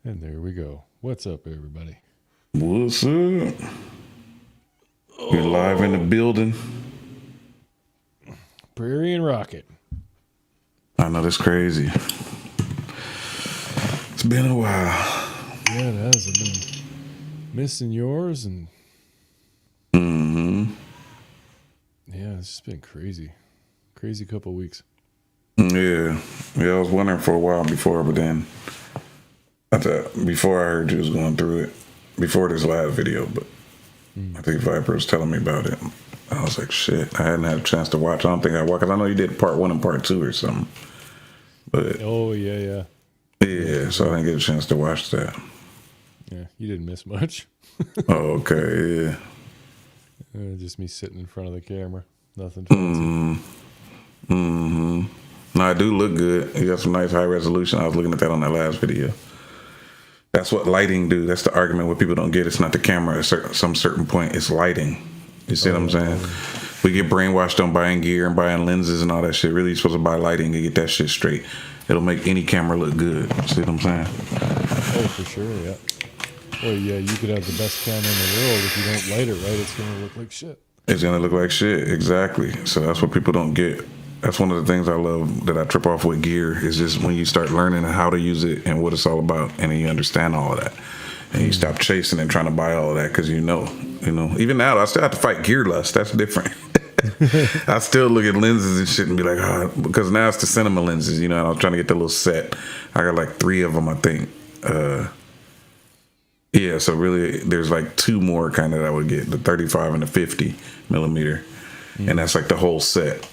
And there we go. What's up, everybody? What's up? You're live in the building. Prairie and Rocket. I know that's crazy. It's been a while. Yeah, it has. I've been missing yours, and yeah, it's just been crazy. Crazy couple weeks. Yeah. I was wondering for a while before, but then before I heard you was going through it, before this last video, but I think Viper was telling me about it. I was like, shit, I hadn't had a chance to watch. I don't think I watched, because I know you did part 1 and part 2 or something. But Oh, yeah. yeah, so I didn't get a chance to watch that. Yeah, you didn't miss much. Oh, okay, yeah. Just me sitting in front of the camera. Nothing fancy. No, I do look good. You got some nice high resolution. I was looking at that on that last video. That's what lighting do. That's the argument what people don't get. It's not the camera at some certain point. It's lighting. You see what I'm saying? We get brainwashed on buying gear and buying lenses and all that shit. Really, you're supposed to buy lighting to get that shit straight. It'll make any camera look good. See what I'm saying? Oh, for sure, yeah. Well, yeah, you could have the best camera in the world. If you don't light it right, it's going to look like shit. It's going to look like shit. Exactly. So that's what people don't get. That's one of the things I love that I trip off with gear is just when you start learning how to use it and what it's all about, and then you understand all of that, and you stop chasing and trying to buy all of that because you know. Even now I still have to fight gear lust. That's different. I still look at lenses and shit and be like, because now it's the cinema lenses. And I was trying to get the little set. I got like 3 of them, I think. Yeah, so really, there's like 2 more kind of that I would get, the 35 and the 50 millimeter, and that's like the whole set.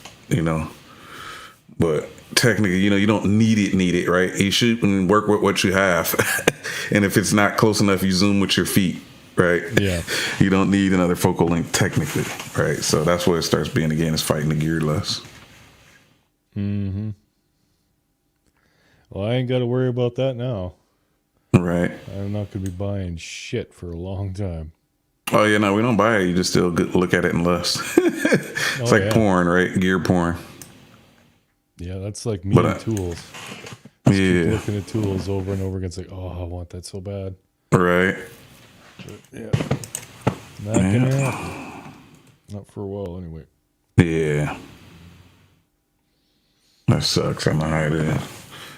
But technically, you don't need it, right? You shoot and work with what you have. And if it's not close enough, you zoom with your feet, right? Yeah. You don't need another focal length technically, right? So that's what it starts being again, is fighting the gear less. Mm-hmm. Well, I ain't got to worry about that now. Right. I'm not going to be buying shit for a long time. Oh, yeah, no, we don't buy it. You just still look at it and lust. It's like porn, right? Gear porn. Yeah, that's like me and tools. Just keep looking at tools over and over again. It's like, oh, I want that so bad. Right. But, yeah. Not going to happen. Not for a while, anyway. Yeah. That sucks. I know how it is.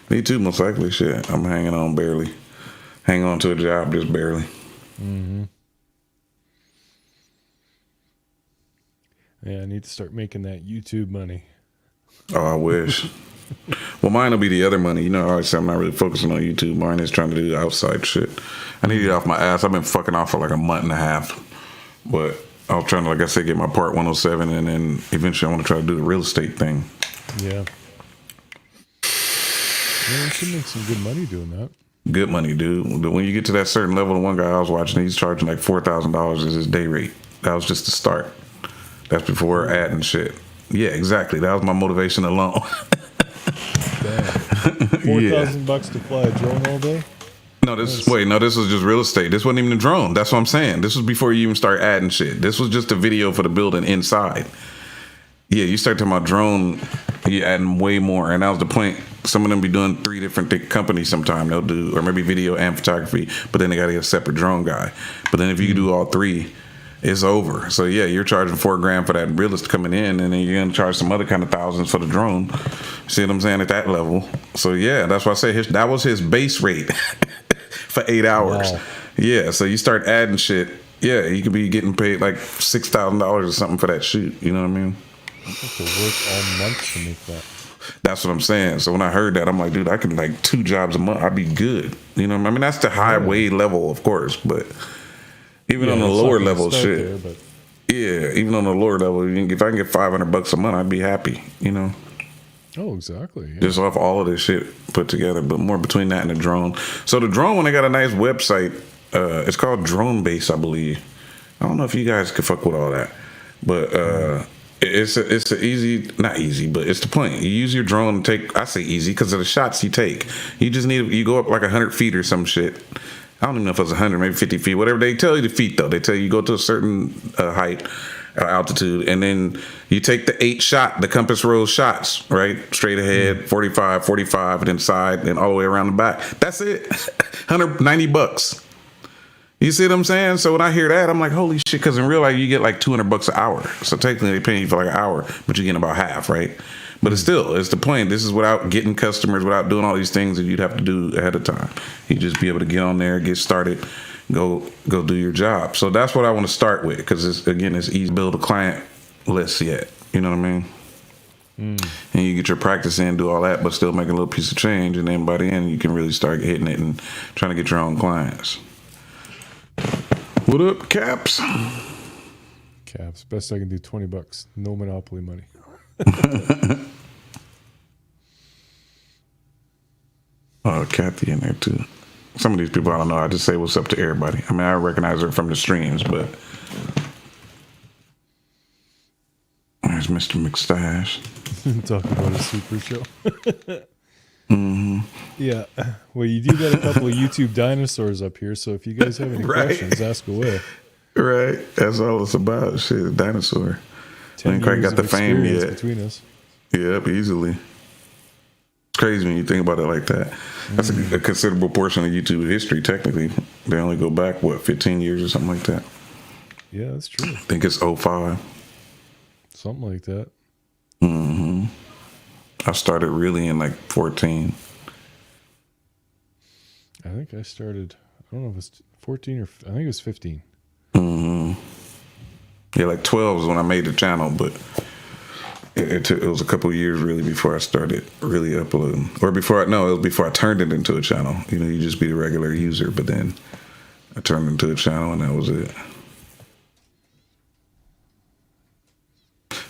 Me too, most likely. Shit. I'm hanging on barely. Hang on to a job just barely. Mm-hmm. Yeah, I need to start making that YouTube money. Oh, I wish. Well, mine will be the other money. I always say I'm not really focusing on YouTube. Mine is trying to do the outside shit. I need to get off my ass. I've been fucking off for like a month and a half. But I was trying to, like I said, get my part 107, and then eventually I want to try to do the real estate thing. Yeah. Yeah, you should make some good money doing that. Good money, dude. When you get to that certain level, the one guy I was watching, he's charging like $4,000 as his day rate. That was just the start. That's before adding shit. Yeah, exactly. That was my motivation alone. Damn. $4,000 to fly a drone all day? No, this was just real estate. This wasn't even a drone. That's what I'm saying. This was before you even start adding shit. This was just a video for the building inside. Yeah, you start talking about drone, you adding way more, and that was the point. Some of them be doing 3 different companies sometime. They'll do, or maybe video and photography, but then they got to get a separate drone guy. But then if you do all 3, it's over. So yeah, you're charging $4,000 for that realist coming in, and then you're gonna charge some other kind of thousands for the drone. See what I'm saying, at that level? So yeah, that's why I say that was his base rate for 8 hours. Wow. Yeah, so you start adding shit. Yeah, you could be getting paid like $6,000 or something for that shoot. You know what I mean? I have to work all month to make that. That's what I'm saying. So when I heard that, I'm like, dude, I can like 2 jobs a month. I'd be good. You know what I mean? That's the highway level, of course, but even on the lower level shit. Yeah, even on the lower level, if I can get $500 a month, I'd be happy. Oh, exactly. Yeah. Just off all of this shit put together, but more between that and the drone. So the drone one, they got a nice website. It's called Drone Base, I believe. I don't know if you guys could fuck with all that, but it's a easy, not easy, but it's the point. You use your drone to take. I say easy because of the shots you take. You just you go up like 100 feet or some shit. I don't even know if it's 100, maybe 50 feet, whatever they tell you the feet though. They tell you go to a certain height, at altitude, and then you take the compass rose shots, right? Straight ahead, 45, 45, and then side, and all the way around the back. That's it. $190. You see what I'm saying? So when I hear that, I'm like, holy shit, because in real life, you get like $200 an hour. So technically, they pay you for like an hour, but you're getting about half, right? But it's the point. This is without getting customers, without doing all these things that you'd have to do ahead of time. You just be able to get on there, get started, go do your job. So that's what I want to start with, because it's easy to build a client list yet. You know what I mean? And you get your practice in, do all that, but still make a little piece of change. And then by the end, you can really start hitting it and trying to get your own clients. What up, Caps? Caps. Best I can do, $20. No Monopoly money. Oh, Kathy in there too. Some of these people I don't know. I just say what's up to everybody. I mean, I recognize her from the streams, but there's Mr. McStash talking about a super show. Yeah. Well, you do got a couple of YouTube dinosaurs up here, so if you guys have any questions, ask away. Right. That's all it's about. Shit, dinosaur. 10 Ain't quite years got the of fame experience yet. between us. Yep, easily. It's crazy when you think about it like that. That's a considerable portion of YouTube history, technically. They only go back, 15 years or something like that? Yeah, that's true. I think it's 05. Something like that. I started really in like 14. I think I started, I don't know if it's 14 or, I think it was 15. Yeah, like 12 was when I made the channel, but it was a couple of years really before I started really uploading. Or it was before I turned it into a channel. You know, you just be the regular user, but then I turned it into a channel and that was it.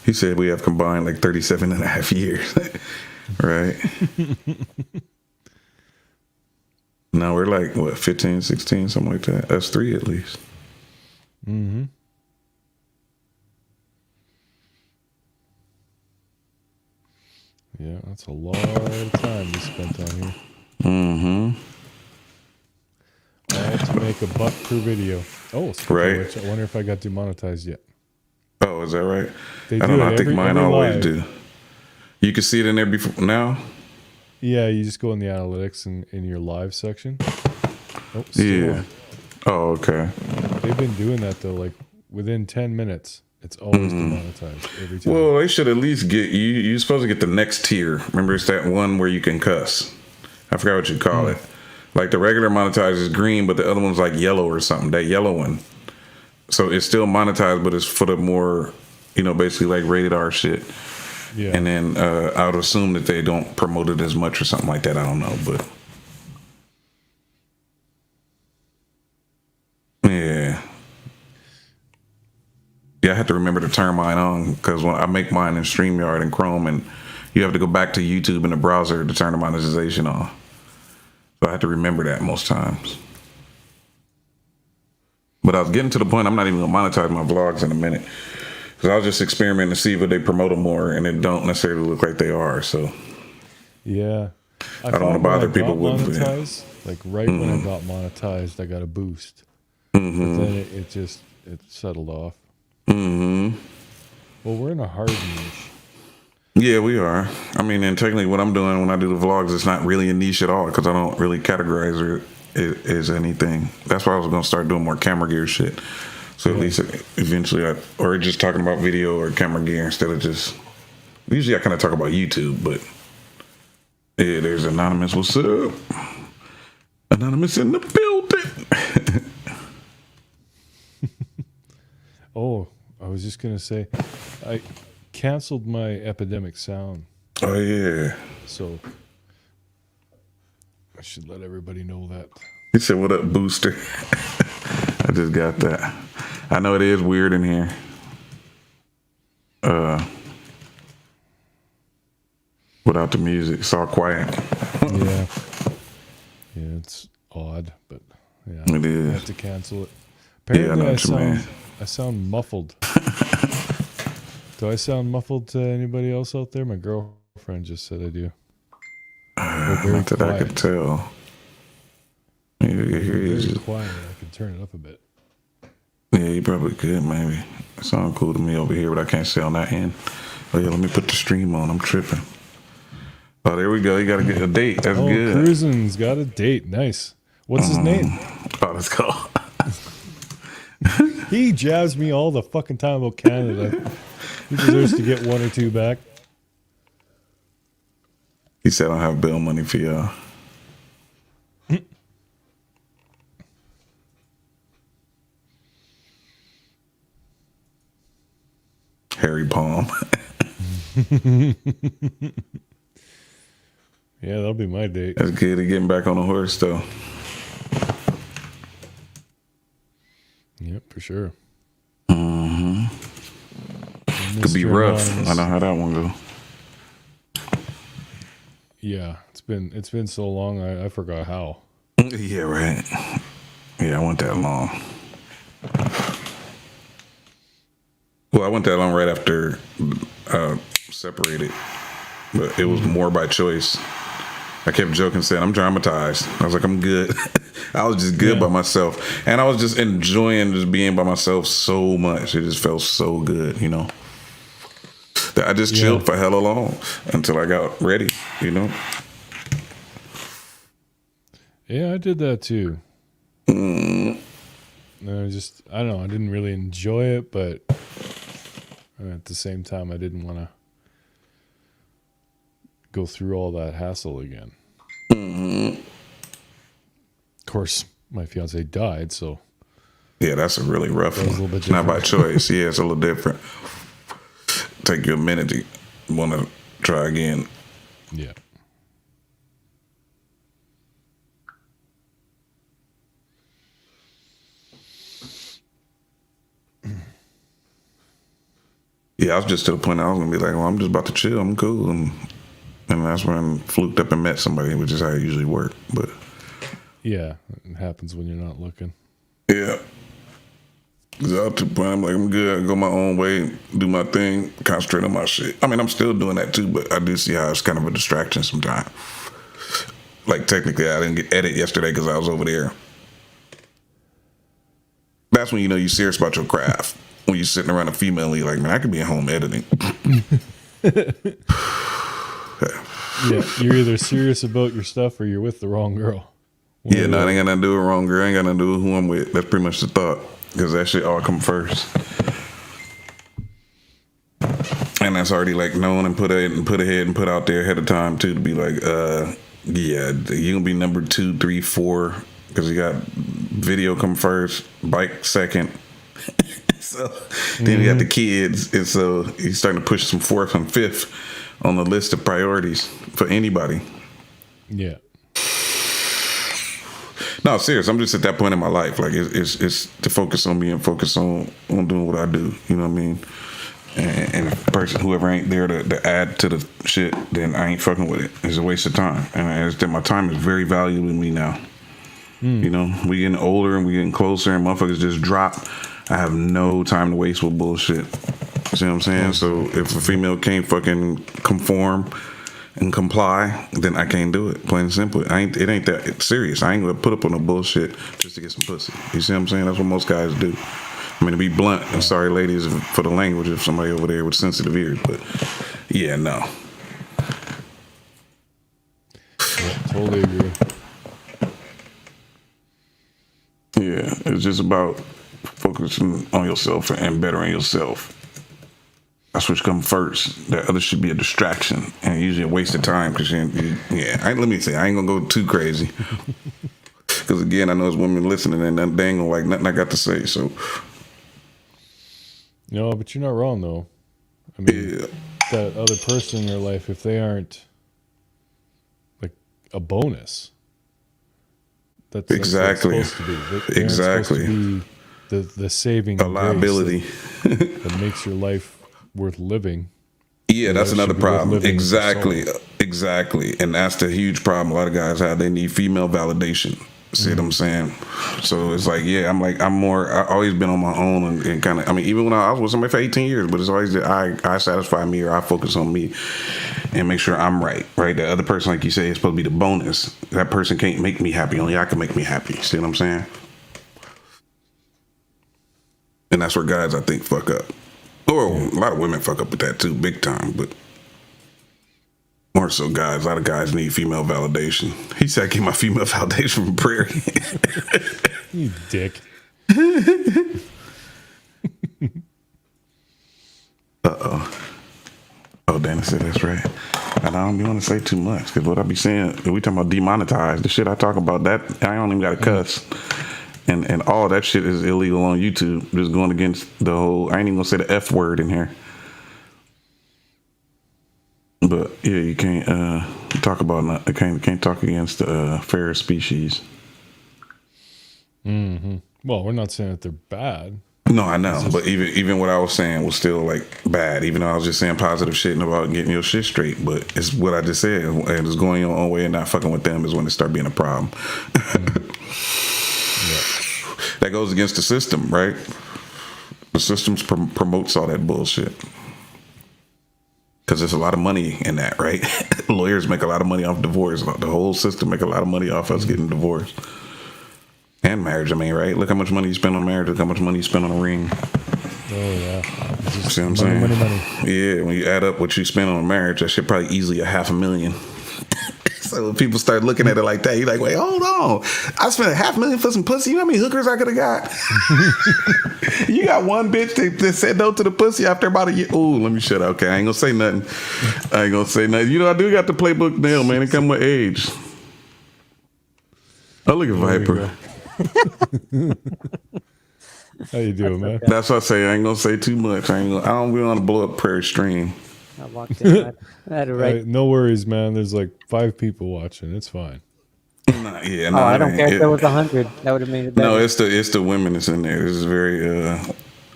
He said we have combined like 37 and a half years, right? Now we're like, 15, 16, something like that. Us three at least. Mm-hmm. Yeah, that's a lot of time you spent on here. All to make $1 per video. Oh, right. Which, I wonder if I got demonetized yet. Oh, is that right? They I don't know. I think mine always live. do. You can see it in there before now? Yeah, you just go in the analytics and in your live section. Oh, still Yeah. on. Oh, okay. They've been doing that though, like within 10 minutes. It's always demonetized every time. Well, they should at least get you. You're supposed to get the next tier. Remember, it's that one where you can cuss. I forgot what you call it. Like the regular monetized is green, but the other one's like yellow or something. That yellow one. So it's still monetized, but it's for the more, basically like rated R shit. Yeah. And then I would assume that they don't promote it as much or something like that. I don't know, but yeah. Yeah, I had to remember to turn mine on because when I make mine in StreamYard and Chrome, and you have to go back to YouTube in the browser to turn the monetization on. So I had to remember that most times. But I was getting to the point I'm not even going to monetize my vlogs in a minute. Because I was just experimenting to see if they promote them more, and it don't necessarily look like they are. So yeah. I don't want to bother people with monetized, like right when I got monetized, I got a boost. But then it settled off. Well, we're in a hard niche. Yeah, we are. I mean, and technically what I'm doing when I do the vlogs, it's not really a niche at all because I don't really categorize it as anything. That's why I was going to start doing more camera gear shit. So at least eventually or just talking about video or camera gear instead of just, usually I kind of talk about YouTube, but yeah, there's Anonymous. What's up? Anonymous in the building. Oh, I was just going to say, I canceled my Epidemic Sound. Oh, yeah. So I should let everybody know that. He said, what up, Booster? I just got that. I know it is weird in here. Without the music, it's all quiet. Yeah. Yeah, it's odd, but yeah. It is. I have to cancel it. Apparently, I know what you mean. I sound muffled. Do I sound muffled to anybody else out there? My girlfriend just said I do. Not that I could tell. Very quiet. I can turn it up a bit. Yeah, you probably could, maybe. It sounds cool to me over here, but I can't say on that end. Oh yeah, let me put the stream on. I'm tripping. Oh, there we go. You got to get a date. That's good. Cruisin's got a date. Nice. What's his name? Oh, let's go. He jabs me all the fucking time about Canada. He deserves to get 1 or 2 back. He said I don't have bill money for y'all. Harry Palm. Yeah, that'll be my date. That's good at getting back on a horse, though. Yep, for sure. Could be rough. Anonymous. I know how that one go. Yeah, it's been so long. I forgot how. Yeah, right. Yeah, I went that long. Well, I went that long right after separated, but it was more by choice. I kept joking, saying I'm traumatized. I was like, I'm good. I was just good by myself, and I was just enjoying just being by myself so much. It just felt so good, you know. That I just chilled for hella long until I got ready, you know. Yeah, I did that too. I don't know. I didn't really enjoy it, but at the same time, I didn't want to go through all that hassle again. Of course, my fiance died, so yeah, that's a really rough one. one. It's not by choice. Yeah, it's a little different. Take you a minute to want to try again. Yeah. Yeah, I was just to the point I was gonna be like, well, I'm just about to chill. I'm cool, and that's when I fluked up and met somebody, which is how it usually work. But yeah, it happens when you're not looking. Yeah. Cause I was to the point I'm like, I'm good. I go my own way, do my thing, concentrate on my shit. I mean, I'm still doing that too, but I do see how it's kind of a distraction sometimes. Like technically, I didn't get edit yesterday because I was over there. That's when you know you're serious about your craft. When you're sitting around a female and you're like, man, I could be at home editing. Yeah, you're either serious about your stuff or you're with the wrong girl. Yeah, no, I ain't got nothing to do with wrong girl. I ain't got nothing to do with who I'm with. That's pretty much the thought. Because that shit all come first. And that's already like known and put ahead and put out there ahead of time too, to be like, yeah, you gonna be number 2, 3, 4, because you got video come first, bike second. So then you got the kids, and so he's starting to push some 4th and 5th on the list of priorities for anybody. Yeah. No, serious. I'm just at that point in my life. Like it's to focus on me and focus on doing what I do. You know what I mean? And if the person, whoever ain't there to add to the shit, then I ain't fucking with it. It's a waste of time. And my time is very valuable to me now. You know, we getting older and we getting closer, and motherfuckers just drop. I have no time to waste with bullshit. See what I'm saying? So if a female can't fucking conform and comply, then I can't do it. Plain and simple. It ain't that serious. I ain't gonna put up on no bullshit just to get some pussy. You see what I'm saying? That's what most guys do. I mean, to be blunt, and sorry ladies for the language if somebody over there with sensitive ears, but yeah, no. Yeah, totally agree. Yeah, it's just about focusing on yourself and bettering yourself. That's what comes first. That other should be a distraction and usually a waste of time. Because let me say, I ain't gonna go too crazy. Because again, I know there's women listening and they ain't gonna like nothing I got to say. So, no, but you're not wrong though. I mean, that other person in your life, if they aren't like a bonus, that's exactly what it's supposed to be. Exactly. Supposed to be the saving a liability that makes your life worth living. Yeah, that's another problem. Exactly. And that's the huge problem a lot of guys have. They need female validation. See what I'm saying? So it's like, I've always been on my own and kind of, I mean, even when I was with somebody for 18 years, but it's always that I satisfy me or I focus on me and make sure I'm right? The other person, like you say, is supposed to be the bonus. That person can't make me happy. Only I can make me happy. See what I'm saying? And that's where guys, I think, fuck up. Or a lot of women fuck up with that too, big time. But more so guys. A lot of guys need female validation. He said I get my female validation from Prairie. You dick. Oh, Dana said that's right. And I don't even want to say too much because what I be saying, we talking about demonetized. The shit I talk about, that I don't even got to cuss. And all that shit is illegal on YouTube. Just going against the whole, I ain't even gonna say the F word in here. But yeah, you can't talk about, can't talk against fair species. Mm-hmm. Well, we're not saying that they're bad. No, I know, but even what I was saying was still like bad. Even though I was just saying positive shit and about getting your shit straight, but it's what I just said, and it's going your own way and not fucking with them is when it start being a problem. That goes against the system, right? The system promotes all that bullshit because there's a lot of money in that, right? Lawyers make a lot of money off divorce. The whole system make a lot of money off us getting divorced. And marriage, I mean, right? Look how much money you spend on marriage. Look how much money you spend on a ring. Oh, yeah. See what I'm saying? Money. Yeah, when you add up what you spend on a marriage, that shit probably easily $500,000. So when people start looking at it like that, you're like, wait, hold on. I spent $500,000 for some pussy. You know how many hookers I could have got? You got one bitch that said no to the pussy after about a year. Ooh, let me shut up. Okay, I ain't gonna say nothing. You know, I do got the playbook nail, man. It come with age. Oh, look at Viper. How you doing, man? That's what I say. I ain't gonna say too much. I don't really want to blow up Prairie Stream. I walked in. I had to write. No worries, man. There's like 5 people watching. It's fine. Nah, yeah, no, I don't care if there was 100. That would have made it better. No, it's the women that's in there. This is very a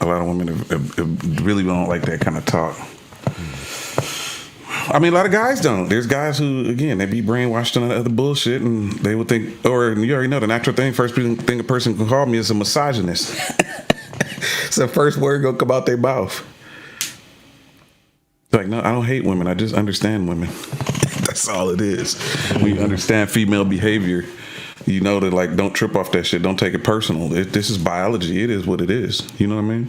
lot of women have really don't like that kind of talk. I mean, a lot of guys don't. There's guys who, again, they be brainwashed on the other bullshit, and they would think, or you already know the natural thing. First thing a person can call me is a misogynist. It's the first word gonna come out their mouth. Like, no, I don't hate women. I just understand women. That's all it is. When you understand female behavior, you know that, like, don't trip off that shit. Don't take it personal. This is biology. It is what it is. You know what I mean?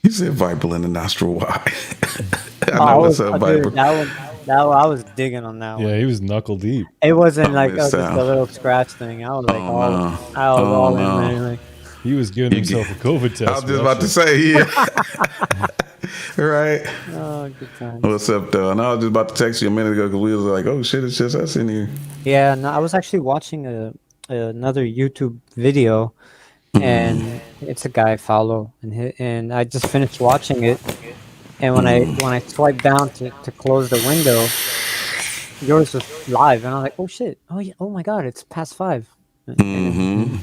You said Viper in the nostril. Why? I know what's up, Viper. I was digging on that one. Yeah, he was knuckle deep. It wasn't like just a little scratch thing. I was like, all in, man. Like, he was giving himself a COVID test. I was just about to say, yeah. Right. Oh, good time. What's up, though? And I was just about to text you a minute ago because we was like, oh shit, it's just us in here. Yeah, no, I was actually watching another YouTube video, and it's a guy I follow, and I just finished watching it, and when I swiped down to close the window, yours was live, and I was like, oh shit, oh my god, it's past 5. Mm-hmm.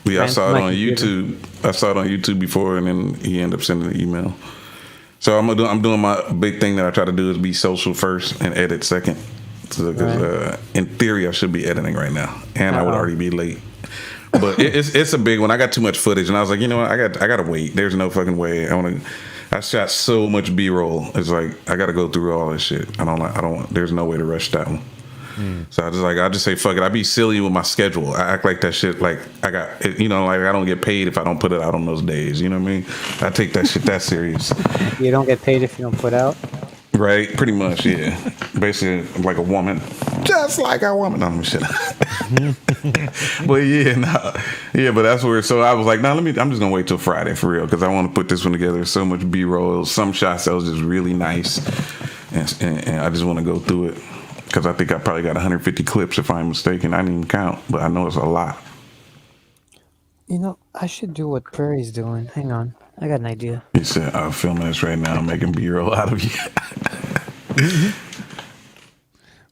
Yeah, I saw it on YouTube. I saw it on YouTube before, and then he ended up sending an email. So I'm doing my big thing that I try to do is be social first and edit second. Because in theory, I should be editing right now, and I would already be late. But it's a big one. I got too much footage, and I was like, you know what? I got to wait. There's no fucking way. I shot so much B-roll. It's like I got to go through all this shit. I don't. There's no way to rush that one. So I just say fuck it. I be silly with my schedule. I act like that shit like I got, you know, like I don't get paid if I don't put it out on those days. You know what I mean? I take that shit that serious. You don't get paid if you don't put out? Right, pretty much, yeah. Basically, like a woman, just like a woman. No, shit. But but that's where. So I was like, I'm just gonna wait till Friday for real because I want to put this one together. There's so much B-roll, some shots that was just really nice, and I just want to go through it. Because I think I probably got 150 clips if I'm mistaken. I didn't even count, but I know it's a lot. You know, I should do what Prairie's doing. Hang on. I got an idea. He said, I'm filming this right now, making B-roll out of you.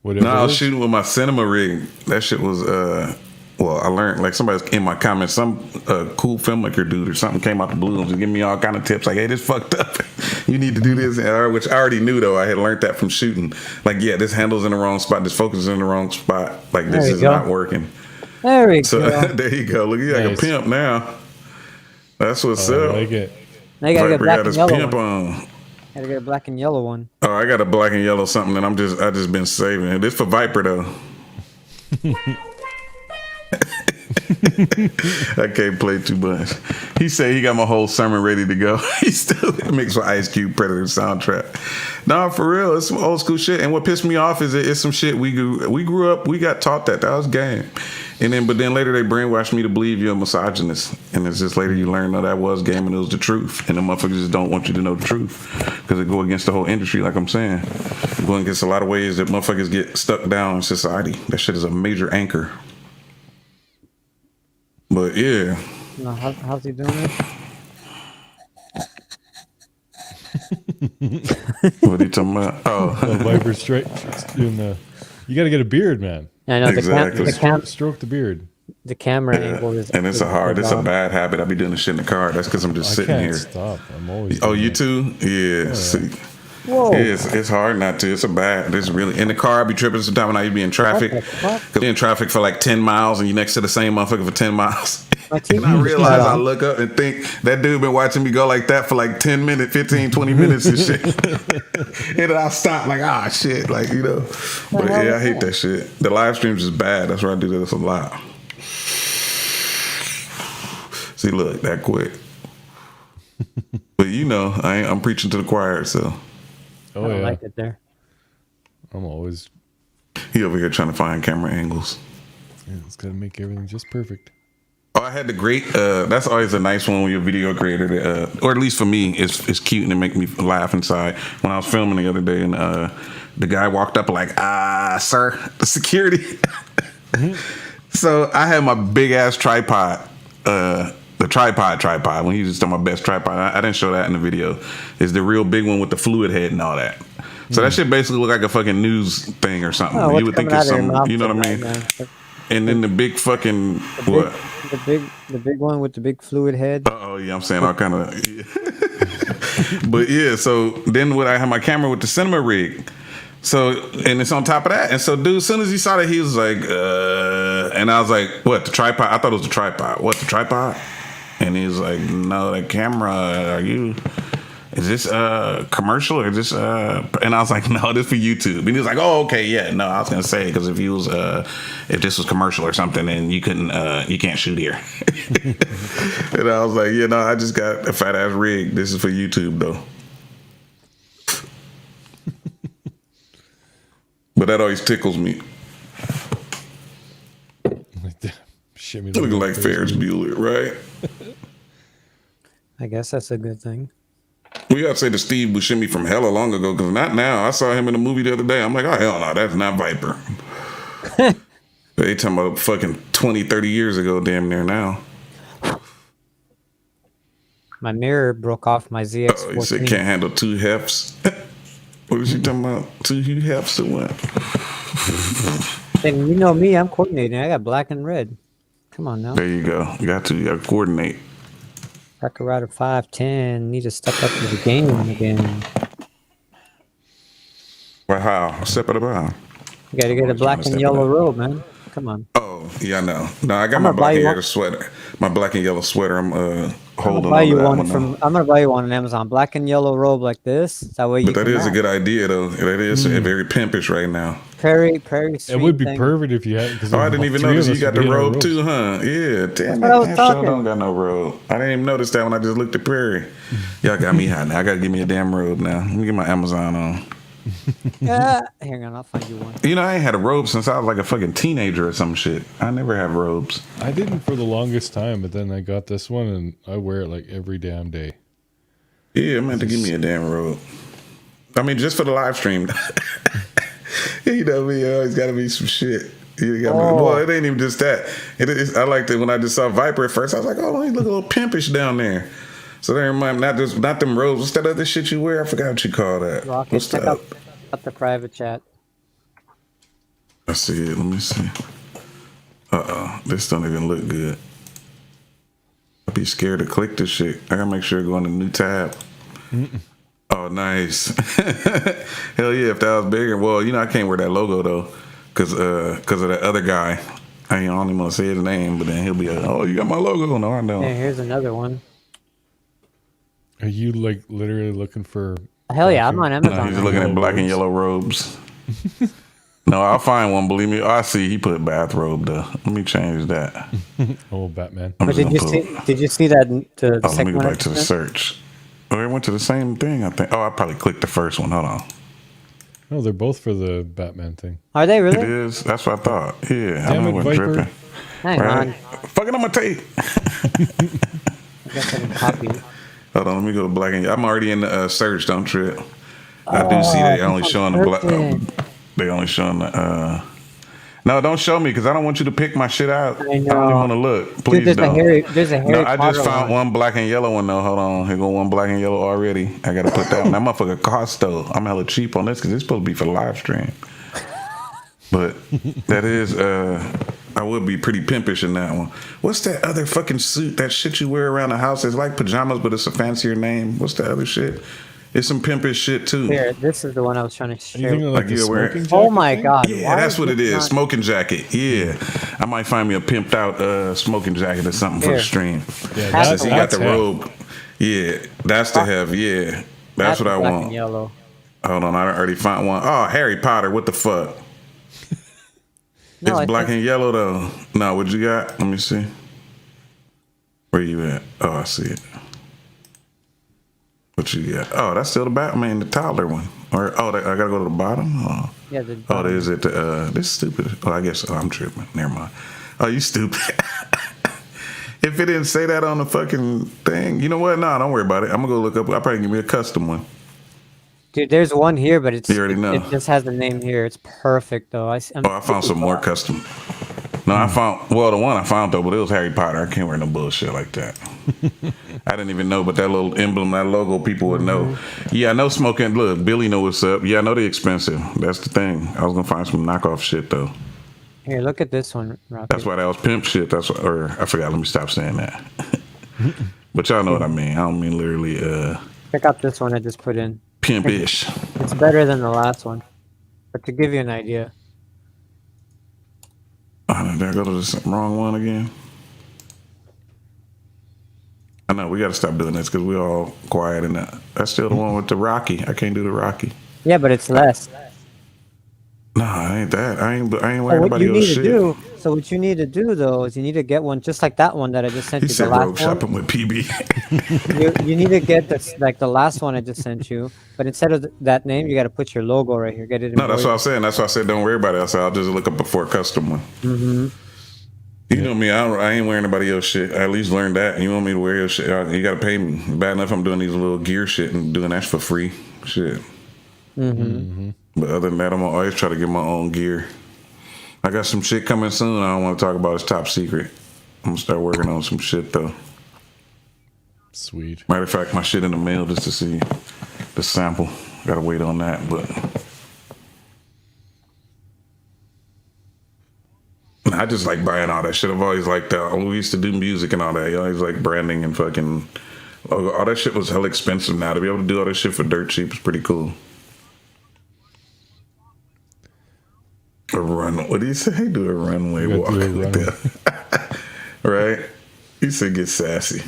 No, I was shooting with my cinema rig. That shit was, I learned, like somebody's in my comments, some cool filmmaker dude or something came out the blue and was giving me all kind of tips like, hey, this fucked up. You need to do this, which I already knew though. I had learned that from shooting. Like, yeah, this handle's in the wrong spot. This focus is in the wrong spot. Like, this is not working. There we go. There you go. Look, you like nice. a pimp now. That's what's up. I like it. Now you gotta get black and yellow pimp one. Gotta get a black and yellow one. Oh, I got a black and yellow something, and I just been saving it. This for Viper though. I can't play too much. He said he got my whole sermon ready to go. He still mixed with Ice Cube Predator soundtrack. Nah, for real, it's some old school shit. And what pissed me off is it's some shit we grew up. We got taught that was game. But then later they brainwashed me to believe you're a misogynist. And it's just later you learn that was game and it was the truth. And the motherfuckers just don't want you to know the truth because it go against the whole industry, like I'm saying. Going against a lot of ways that motherfuckers get stuck down in society. That shit is a major anchor. But yeah. No, how's he doing it? What are you talking about? Oh, Viper straight in the. You got to get a beard, man. I know Exactly. Stroke the beard. the camera angle is. and it's a bad habit. I be doing this shit in the car. That's because I'm just sitting can't here. Stop. I'm always. Oh, doing you that. too? Yeah. yeah. See. Whoa. Yeah, it's hard not to. It's a bad. It's really in the car. I be tripping sometimes when I be in traffic. What the fuck? Cause you're in traffic for like 10 miles and you next to the same motherfucker for 10 miles. My And TV I was realize shut I off. look up and think that dude been watching me go like that for like 10 minutes, 15, 20 minutes and shit. And then I'll stop like, shit. Like, you know. But hell yeah, I is hate that? that shit. The live streams is bad. That's why I do this a lot. See, look, that quick. But you know, I'm preaching to the choir, so. Oh I don't yeah. like it there. I'm always. He over here trying to find camera angles. Yeah, it's got to make everything just perfect. Oh, I had the great. That's always a nice one when you're a video creator, or at least for me, it's cute and it make me laugh inside. When I was filming the other day, and the guy walked up like, sir, the security. Mm-hmm. So I had my big ass tripod. The tripod when he was talking about best tripod. I didn't show that in the video. It's the real big one with the fluid head and all that. So that shit basically look like a fucking news thing or something. Oh, You what's would think coming it's out of your some, mouth you know what I tonight, mean? man? And then the big fucking what? The big one with the big fluid head. Oh yeah, I'm saying all kind of. But yeah, so then when I had my camera with the cinema rig, so and it's on top of that, and so dude, as soon as he saw that, he was like, and I was like, what, the tripod? I thought it was the tripod. What, the tripod? And he was like, no, the camera. Is this commercial or is this and I was like, no, this for YouTube. And he was like, oh, okay, yeah, no, I was gonna say because if you was if this was commercial or something, then you can't shoot here. And I was like, yeah, no, I just got a fat ass rig. This is for YouTube though. But that always tickles me. Like that. Shimmy. Looking like Ferris Bueller, right? I guess that's a good thing. We gotta say the Steve Buscemi from hella long ago, because not now. I saw him in a movie the other day. I'm like, oh, hell no, that's not Viper. They talking about fucking 20, 30 years ago, damn near now. My mirror broke off my ZX14. Oh, you said can't handle two hefts. What was you talking about? Two hefts or what? And you know me, I'm coordinating. I got black and red. Come on now. There you go. You got to coordinate. Record Rider 510. Need to step up to the game again. Well, how? Step it about. You gotta get a black and yellow robe, man. Come on. Oh, yeah, I know. No, I got I'm my gonna buy black and you yellow one. sweater. My black and yellow sweater. I'm I'm holding gonna buy on to you that one one. from. Though. I'm gonna buy you one on Amazon. Black and yellow robe like this. That way you. But that can is a match. good idea, though. That is very pimpish right now. Prairie It street would be thing. perfect if you had. Cause Oh, I didn't even three of notice you us got would the be in our robe robes. too, huh? Yeah, damn what I was it. I talking. don't got no robe. I didn't even notice that when I just looked at Prairie. Y'all got me hot now. I gotta give me a damn robe now. Let me get my Amazon on. Yeah. Hang on, I'll find you one. You know, I ain't had a robe since I was like a fucking teenager or some shit. I never had robes. I didn't for the longest time, but then I got this one and I wear it like every damn day. Yeah, I meant to give me a damn robe. I mean, just for the live stream. You know me, always gotta be some shit. You got Oh. Well, it ain't even just that. It is. I liked it when I just saw Viper at first. I was like, oh, he look a little pimpish down there. So they remind me, not them robes. What's that other shit you wear? I forgot what you call that. Rocket, What's check that? out the private chat. I see it. Let me see. This don't even look good. I'd be scared to click this shit. I gotta make sure I go on a new tab. Oh, nice. Hell yeah, if that was bigger. Well, you know, I can't wear that logo though, cause of that other guy. I don't even want to say his name, but then he'll be like, oh, you got my logo. No, I don't. Hey, here's another one. Are you like literally looking for? Hell yeah, I'm on No, Amazon. he's right looking now. at black and yellow robes. No, I'll find one. Believe me. Oh, I see. He put bathrobe though. Let me change that. Oh, Batman. I'm But just did gonna you put. see? Did you see that the Oh, let me second go one I back to the just sent? search. Oh, it went to the same thing. I think. Oh, I probably clicked the first one. Hold on. No, they're both for the Batman thing. Are they It really? is. That's what I thought. Yeah, I Damn know it, it went Viper. dripping. Hang Right. on. Fucking on my tape. I guess I didn't copy it. Hold on. Let me go to black and. I'm already in the search. Don't trip. I do see Oh, they this only one's showing the black. perfect. They only showing the. No, don't show me because I don't want you to pick my shit out. I I don't even know. want to look. Dude, Please don't. there's a No, Harry I just Potter found one. one black and yellow one though. Hold on, here go one black and yellow already. I gotta put that one. That motherfucker cost though. I'm hella cheap on this because it's supposed to be for live stream. But that is, I would be pretty pimpish in that one. What's that other fucking suit? That shit you wear around the house? It's like pajamas, but it's a fancier name. What's the other shit? It's some pimpish shit too. Here, this is the one I was trying to Are you share. thinking of like the you wear- smoking jacket Oh my thing? god! Yeah, why that's what this it is. not- Smoking jacket. Yeah. I might find me a pimped out smoking jacket or something for Here. the stream. Yeah, That's Since the he got the that's hell. robe. Yeah, that's the have. Yeah. That's what I black want. and yellow. Hold on, I already found one. Oh, Harry Potter. What the fuck? No, It's I black think- and yellow though. No, what you got? Let me see. Where you at? Oh, I see it. What you got? Oh, that's still the Batman, the toddler one. Or I gotta go to the bottom. Oh, Yeah, the oh there's it. This is stupid. Oh, I guess I'm tripping. Never mind. Oh, you stupid. If it didn't say that on the fucking thing, you know what? No, don't worry about it. I'm gonna go look up. I'll probably give me a custom one. dude, there's one here, but You already know. it just has the name here. It's perfect though. I'm Oh, I found some more custom. No, I found the one I found though, but it was Harry Potter. I can't wear no bullshit like that. I didn't even know, but that little emblem, that logo, people would know. Yeah, I know smoking. Look, Billy know what's up. Yeah, I know they expensive. That's the thing. I was gonna find some knockoff shit though. Here, look at this one, Rocket. That's why that was pimp shit. That's what, or I forgot. Let me stop saying that. But y'all know what I mean. I don't mean literally Check out this one I just put in. pimp-ish. It's better than the last one, but to give you an idea. Oh, did I go to the wrong one again? I know we got to stop doing this because we all quiet and that's still the one with the Rocky. I can't do the Rocky. Yeah, but it's less. No, I ain't that. I ain't So wearing what nobody you else need shit. to do, though, is you need to get one just like that one that I just sent He you. The said robe last one. shopping with PB. You need to get this like the last one I just sent you, but instead of that name, you got to put your logo right here. Get it. No, that's what I embroidered. was saying. That's why I said don't worry about it. I said I'll just look up a custom one. Mm-hmm. You know me, I ain't wearing anybody else shit. I at least learned that. You want me to wear your shit? You got to pay me. Bad enough I'm doing these little gear shit and doing that for free. Shit. But other than that, I'm gonna always try to get my own gear. I got some shit coming soon. I don't want to talk about. It's top secret. I'm gonna start working on some shit though. Sweet. Matter of fact, my shit in the mail just to see the sample. Gotta wait on that, but I just like buying all that shit. I've always liked that. We used to do music and all that. I always like branding and fucking all that shit was hell expensive. Now to be able to do all that shit for dirt cheap is pretty cool. A run. What do you say? Do a runway You walk. gotta do a like that. Right? You said get sassy.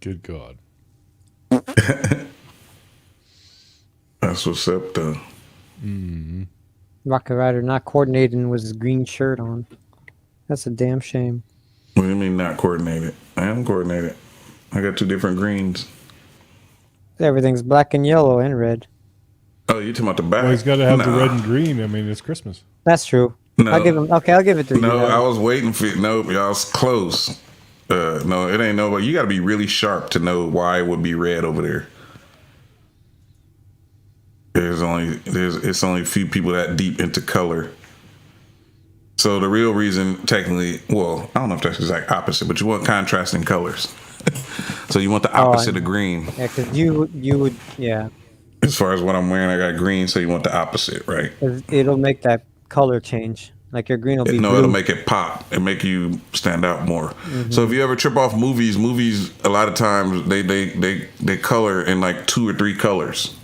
Good God. That's what's up though. Rocket Rider not coordinating with his green shirt on. That's a damn shame. What do you mean not coordinated? I am coordinated. I got two different greens. Everything's black and yellow and red. Oh, you talking about the back? Well, he's got to have the Nah. red and green. I mean, it's Christmas. That's true. No. I'll give him. Okay, I'll give it to you. No, I was waiting for you. Nope, y'all's close. No, it ain't no. But you got to be really sharp to know why it would be red over there. It's only a few people that deep into color. So the real reason, technically, well, I don't know if that's exact opposite, but you want contrasting colors. So you want the opposite of green. Yeah, because you would, yeah. As far as what I'm wearing, I got green, so you want the opposite, right? 'Cause it'll make that color change. Like your green will be No, blue. it'll make it pop and make you stand out more. So if you ever trip off movies a lot of times they color in like 2 or 3 colors.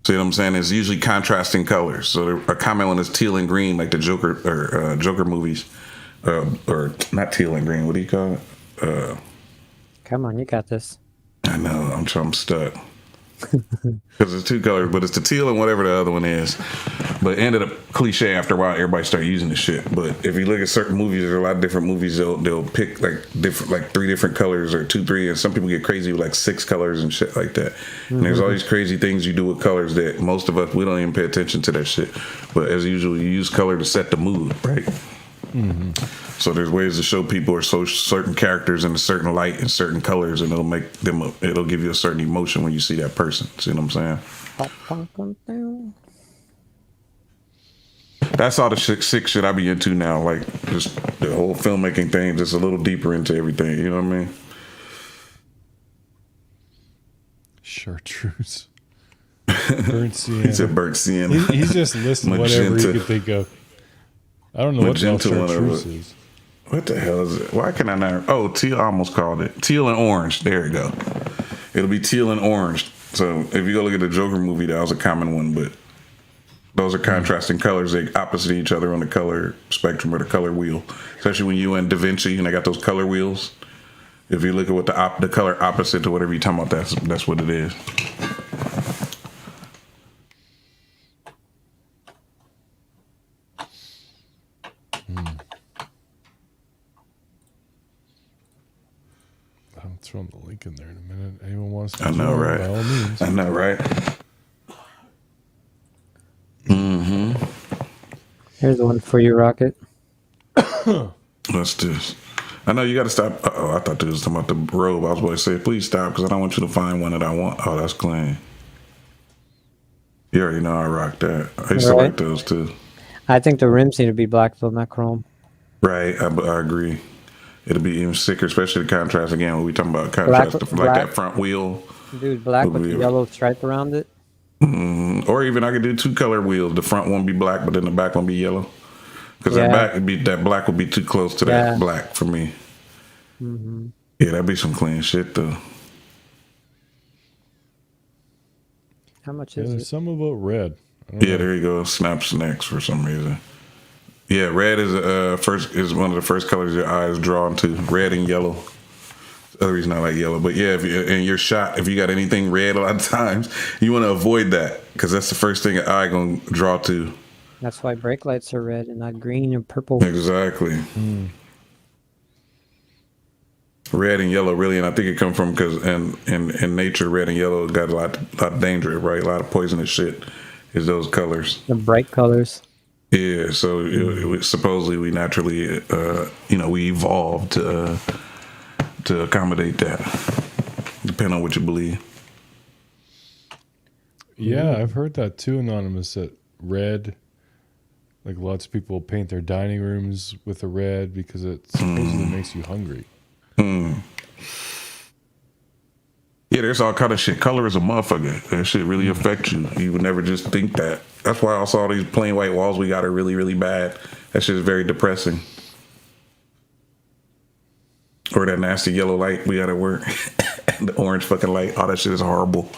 See what I'm saying? It's usually contrasting colors. So a common one is teal and green, like the Joker or Joker movies, or not teal and green. What do you call it? Come on, you got this. I know. I'm stuck. because it's two colors, but it's the teal and whatever the other one is. But it ended up cliche after a while. Everybody started using the shit. But if you look at certain movies, there's a lot of different movies. They'll pick like different, like 3 different colors or 2, 3, and some people get crazy with like 6 colors and shit like that. And there's all these crazy things you do with colors that most of us, we don't even pay attention to that shit. But as usual, you use color to set the mood, right? So there's ways to show people or so certain characters in a certain light and certain colors, and it'll give you a certain emotion when you see that person. See what I'm saying? That's all the sick shit I be into now. Like just the whole filmmaking thing, just a little deeper into everything. You know what I mean? Chartreuse. Burnt sienna. He said burnt sienna. He's just listing whatever he could think of. I don't know what the hell chartreuse is. What the hell is it? Why can I not? Oh, teal. I almost called it teal and orange. There you go. It'll be teal and orange. So if you go look at the Joker movie, that was a common one, but those are contrasting colors. They opposite each other on the color spectrum or the color wheel. Especially when you in Da Vinci and they got those color wheels. If you look at what the color opposite to whatever you're talking about, that's what it is. I'll throw the link in there in a minute. Anyone wants to? I know, right? By all means. I know, right? Here's one for you, Rocket. What's this? I know you got to stop. Oh, I thought this was talking about the robe. I was about to say, please stop, because I don't want you to find one that I want. Oh, that's clean. You already know I rock that. I used to like those too. I think the rims need to be black though, not chrome. Right, I agree. It'll be even sicker, especially the contrast again. When we talking about contrast, like that front wheel. Dude, black with the yellow stripe around it. Or even I could do 2 color wheels. The front one be black, but then the back one be yellow. Because that black would be too close to that black for me. Yeah, that'd be some clean shit though. How much is there's it? some about red. Yeah, there you go. Snaps next for some reason. Yeah, red is one of the first colors your eyes drawn to. Red and yellow. The other reason I like yellow, but yeah, in your shot, if you got anything red, a lot of times you want to avoid that because that's the first thing an eye gonna draw to. That's why brake lights are red and not green or purple. Exactly. Red and yellow, really, and I think it come from because in nature, red and yellow got a lot of danger, right? A lot of poisonous shit is those colors. The bright colors. Yeah, so supposedly we naturally, we evolved to accommodate that, depending on what you believe. Yeah, I've heard that too, Anonymous, that red, like lots of people paint their dining rooms with a red because it supposedly makes you hungry. Yeah, there's all kind of shit. Color is a motherfucker. That shit really affects you. You would never just think that. That's why I saw these plain white walls we got are really, really bad. That shit is very depressing. Or that nasty yellow light we got at work. The orange fucking light. All that shit is horrible.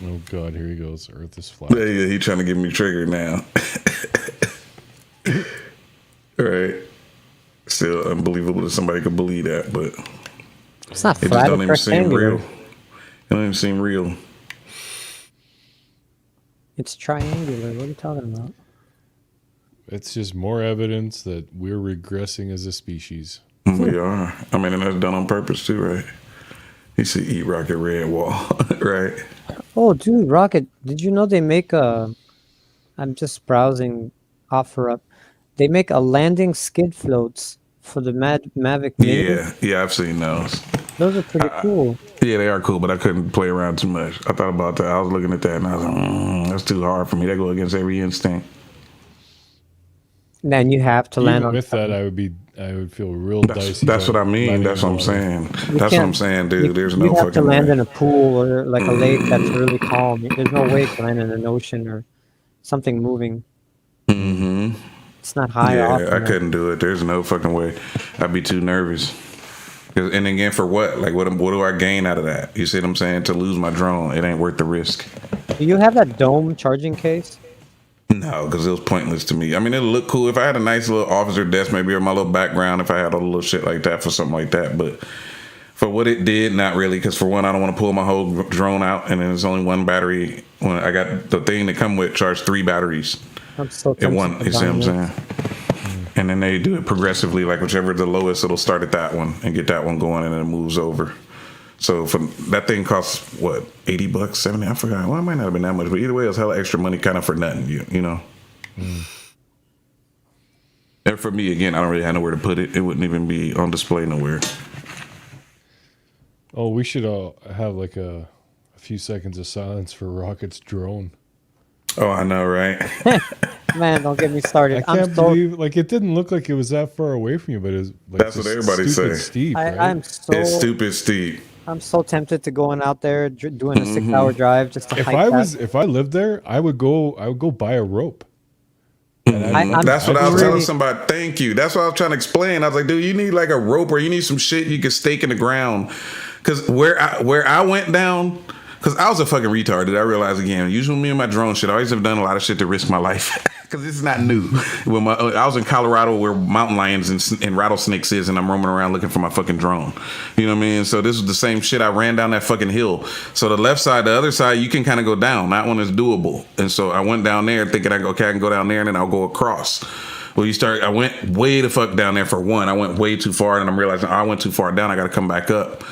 Oh God, here he goes. Earth is flat. Yeah, he trying to get me triggered now. Right. Still unbelievable that somebody could believe that, but it's not it flat. just don't even seem rectangular. real. It don't even seem real. It's triangular. What are you talking about? It's just more evidence that we're regressing as a species. We are. I mean, and that's done on purpose too, right? You see Eat Rocket Red Wall, right? Oh, dude, Rocket, did you know they make I'm just browsing OfferUp. They make a landing skid floats for the Mavic Mini. Yeah, I've seen those. Those are pretty cool. Yeah, they are cool, but I couldn't play around too much. I thought about that. I was looking at that and I was like, that's too hard for me. That go against every instinct. Then you have to land Even on with that, I would feel real dicey. That's what I mean. That's what I'm saying. That's what I'm saying, dude. There's no fucking You have to land way. in a pool or like a lake that's really calm. There's no way to land in an ocean or something moving. It's not high off. Yeah, I couldn't do it. There's no fucking way. I'd be too nervous. And again, for what? Like, what do I gain out of that? You see what I'm saying? To lose my drone, it ain't worth the risk. Do you have that dome charging case? No, because it was pointless to me. I mean, it'll look cool if I had a nice little officer desk, maybe, or my little background, if I had a little shit like that for something like that. But For what it did, not really, because for one, I don't want to pull my whole drone out, and then there's only one battery. When I got the thing that come with charged 3 batteries I'm so at one. tempted You to see what I'm buy saying? it. And then they do it progressively, like whichever the lowest, it'll start at that one and get that one going, and then it moves over. So for that thing costs what, $80, $70? I forgot. Well, it might not have been that much, but either way, it was hella extra money, kind of for nothing. You know. And for me, again, I don't really have nowhere to put it. It wouldn't even be on display nowhere. Oh, we should have like a few seconds of silence for Rocket's drone. Oh, I know, right? Man, don't get me started. I can't believe, like, it didn't look like it was that far away from you, but it was like That's what just everybody stupid say. steep, right? It's stupid steep. I'm so tempted to going out there doing a 6-hour drive just to If hike if I lived there, I would go buy a rope. That's what I was telling somebody. Thank you. That's what I was trying to explain. I was like, dude, you need like a rope, or you need some shit you can stake in the ground. Because where I went down, because I was a fucking retard. Did I realize again? Usually me and my drone shit, I always have done a lot of shit to risk my life. Because this is not new. When I was in Colorado where mountain lions and rattlesnakes is, and I'm roaming around looking for my fucking drone. You know what I mean? So this was the same shit. I ran down that fucking hill. So the left side, the other side, you can kind of go down. That one is doable. And so I went down there thinking, I can go down there and then I'll go across. Well, I went way the fuck down there for one. I went way too far, and I'm realizing I went too far down. I got to come back up.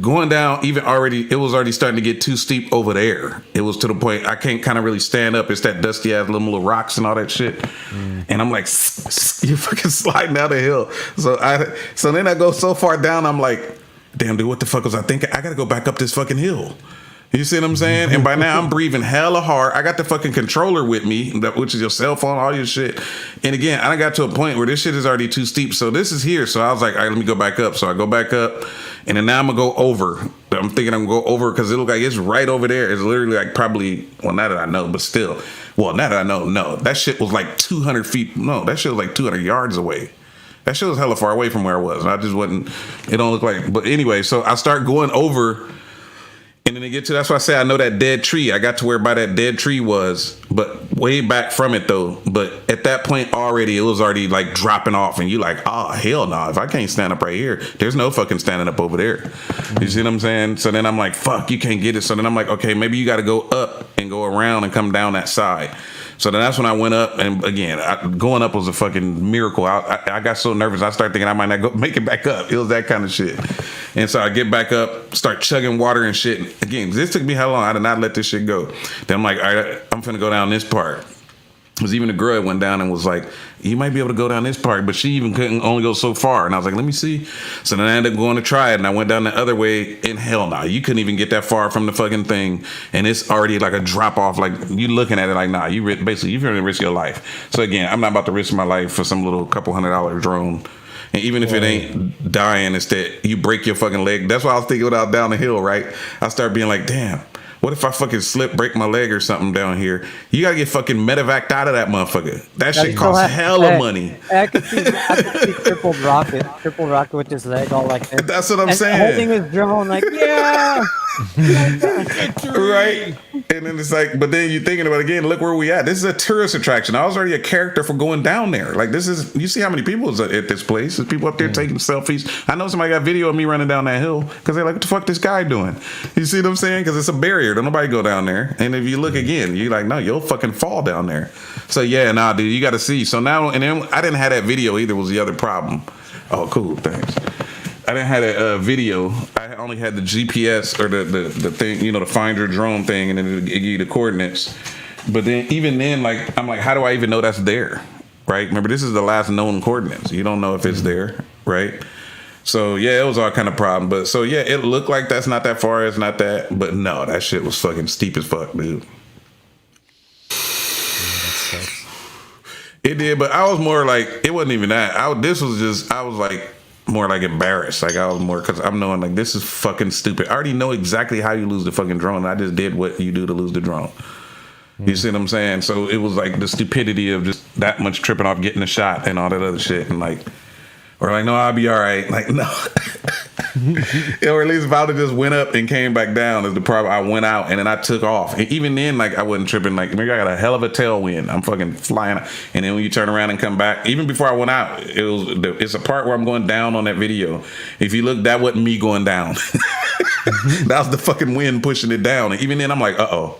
Going down, it was already starting to get too steep over there. It was to the point I can't kind of really stand up. It's that dusty ass little rocks and all that shit. And I'm like, you fucking sliding down the hill. So then I go so far down, I'm like, damn, dude, what the fuck was I thinking? I gotta go back up this fucking hill. You see what I'm saying? And by now I'm breathing hella hard. I got the fucking controller with me, which is your cell phone, all your shit. And again, I got to a point where this shit is already too steep. So this is here. So I was like, all right, let me go back up. So I go back up, and then now I'm gonna go over. I'm thinking I'm gonna go over because it looks like it's right over there. It's literally like probably, well, now that I know, but still, well, now that I know, no, that shit was like 200 feet. No, that shit was like 200 yards away. That shit was hella far away from where I was. And I just wasn't, it don't look like, but anyway, so I start going over. And then that's why I say I know that dead tree. I got to where by that dead tree was, but way back from it though. But at that point it was already like dropping off, and you like, oh hell no! If I can't stand up right here, there's no fucking standing up over there. You see what I'm saying? So then I'm like, fuck, you can't get it. So then I'm like, okay, maybe you got to go up and go around and come down that side. So then that's when I went up, and again, going up was a fucking miracle. I got so nervous, I started thinking I might not make it back up. It was that kind of shit. And so I get back up, start chugging water and shit. Again, this took me how long? I did not let this shit go. Then I'm like, all right, I'm finna go down this part. Because even the girl went down and was like, you might be able to go down this part, but she even couldn't only go so far. And I was like, let me see. So then I ended up going to try it, and I went down the other way, and hell no, you couldn't even get that far from the fucking thing. And it's already like a drop off. Like, you looking at it like, nah, you're going to risk your life. So again, I'm not about to risk my life for some little couple $100 drone. And even if it ain't dying, it's that you break your fucking leg. That's why I was thinking when I was down the hill, right? I started being like, damn, what if I fucking slip, break my leg or something down here? You gotta get fucking medevaced out of that motherfucker. That shit costs hella money. I could see Triple Rocket with his leg all like this. That's what I'm and saying. Holding his drone like, yeah. Right? And then it's like, but then you're thinking about it again, look where we at. This is a tourist attraction. I was already a character for going down there. Like, this is, you see how many people is at this place? There's people up there taking selfies. I know somebody got video of me running down that hill because they're like, what the fuck this guy doing? You see what I'm saying? Because it's a barrier. Don't nobody go down there. And if you look again, you're like, no, you'll fucking fall down there. So yeah, nah, dude, you got to see. So now, and then I didn't have that video either, was the other problem. Oh, cool, thanks. I didn't have a video. I only had the GPS or the thing, you know, the find your drone thing, and then it give you the coordinates. But then even then, like, I'm like, how do I even know that's there? Right? Remember, this is the last known coordinates. You don't know if it's there, right? So yeah, it was all kind of problem. But so yeah, it looked like that's not that far. It's not that. But no, that shit was fucking steep as fuck, dude. It did, but I was more like, it wasn't even that. I was like more like embarrassed. Like, I was more, because I'm knowing like, this is fucking stupid. I already know exactly how you lose the fucking drone. I just did what you do to lose the drone. You see what I'm saying? So it was like the stupidity of just that much tripping off getting a shot and all that other shit. And like, or like, no, I'll be all right. Like, no. Or at least if I would have just went up and came back down is the problem. I went out and then I took off. And even then, like I wasn't tripping. Like maybe I got a hell of a tailwind. I'm fucking flying out. And then when you turn around and come back, even before I went out, it's a part where I'm going down on that video. If you look, that wasn't me going down. That was the fucking wind pushing it down. And even then, I'm like, uh-oh.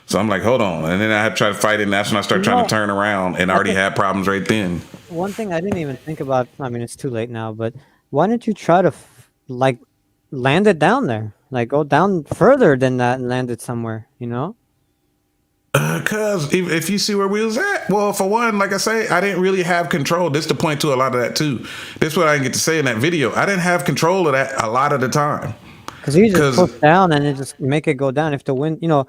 So I'm like, hold on. And then I had to try to fight it. And that's when I started trying to turn around and I already had problems right then. One thing I didn't even think about, I mean, it's too late now, but why didn't you try to like land it down there? Like go down further than that and land it somewhere, you know? Cause if you see where we was at, well, for one, like I say, I didn't really have control. This the point to a lot of that too. This is what I didn't get to say in that video. I didn't have control of that a lot of the time. Because you just push down and then just make it go down. If the wind, you know,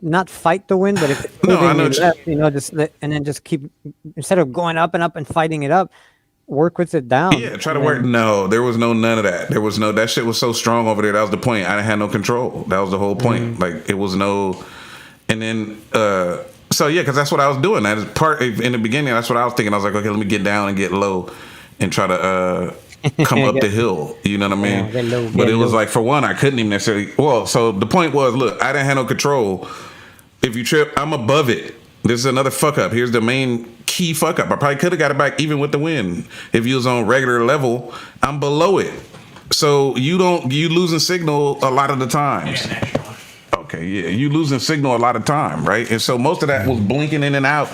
not fight the wind, but if it's moving left, you know, just and then just keep, instead of going up and up and fighting it up, work with it down. Yeah, try to work. No, there was none of that. There was no, that shit was so strong over there. That was the point. I had no control. That was the whole point. Like it was no, and then, so yeah, because that's what I was doing. That is part in the beginning. That's what I was thinking. I was like, okay, let me get down and get low and try to come up the hill. You know what I mean? Yeah, but it was like, for one, I couldn't even necessarily. Well, so the point was, look, I didn't have no control. If you trip, I'm above it. This is another fuck up. Here's the main key fuck up. I probably could have got it back even with the wind. If you was on regular level, I'm below it. So you losing signal a lot of the times. Okay, yeah, you losing signal a lot of time, right? And so most of that was blinking in and out.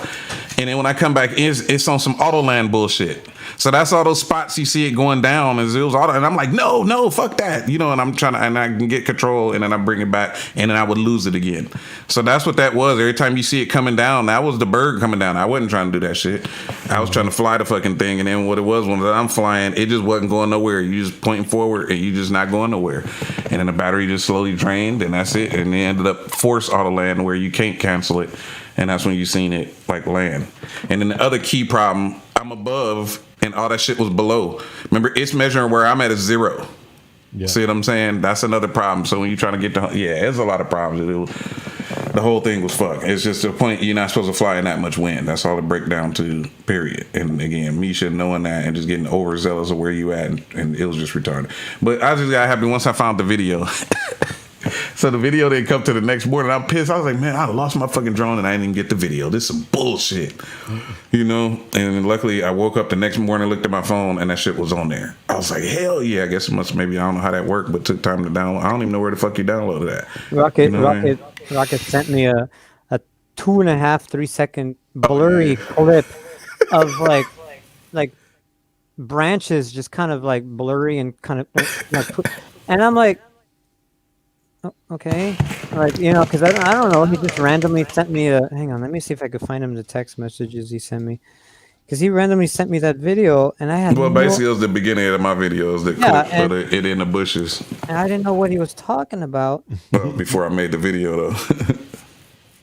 And then when I come back, it's on some auto land bullshit. So that's all those spots you see it going down, is it was auto, and I'm like, no, fuck that, you know. And I'm trying to, and I can get control, and then I bring it back, and then I would lose it again. So that's what that was. Every time you see it coming down, that was the bird coming down. I wasn't trying to do that shit. I was trying to fly the fucking thing, and then what it was when I'm flying, it just wasn't going nowhere. You just pointing forward, and you just not going nowhere. And then the battery just slowly drained, and that's it. And they ended up force auto land where you can't cancel it. And that's when you seen it like land. And then the other key problem, I'm above and all that shit was below. Remember, it's measuring where I'm at is 0. Yeah. See what I'm saying? That's another problem. So when you're trying to get to, yeah, there's a lot of problems. The whole thing was fucked. It's just the point, you're not supposed to fly in that much wind. That's all it breaks down to, period. And again, me should knowing that and just getting overzealous of where you at, and it was just retarded. But I just got happy once I found the video. So the video didn't come to the next morning. I'm pissed. I was like, man, I lost my fucking drone and I didn't even get the video. This is some bullshit, you know? And luckily I woke up the next morning, looked at my phone, and that shit was on there. I was like, hell yeah, I guess it must, maybe, I don't know how that worked, but took time to download. I don't even know where the fuck you downloaded that. Rocket, you know Rocket sent me a 2.5, 3 second blurry clip of like branches just kind of like blurry and kind of like, and I'm like, okay, like, you know, because I don't know, he just randomly sent me a, hang on, let me see if I could find him the text messages he sent me, because he randomly sent me that video, and I had basically it was the beginning of my videos, the clip for it in the bushes, and I didn't know what he was talking about. Well, before I made the video though.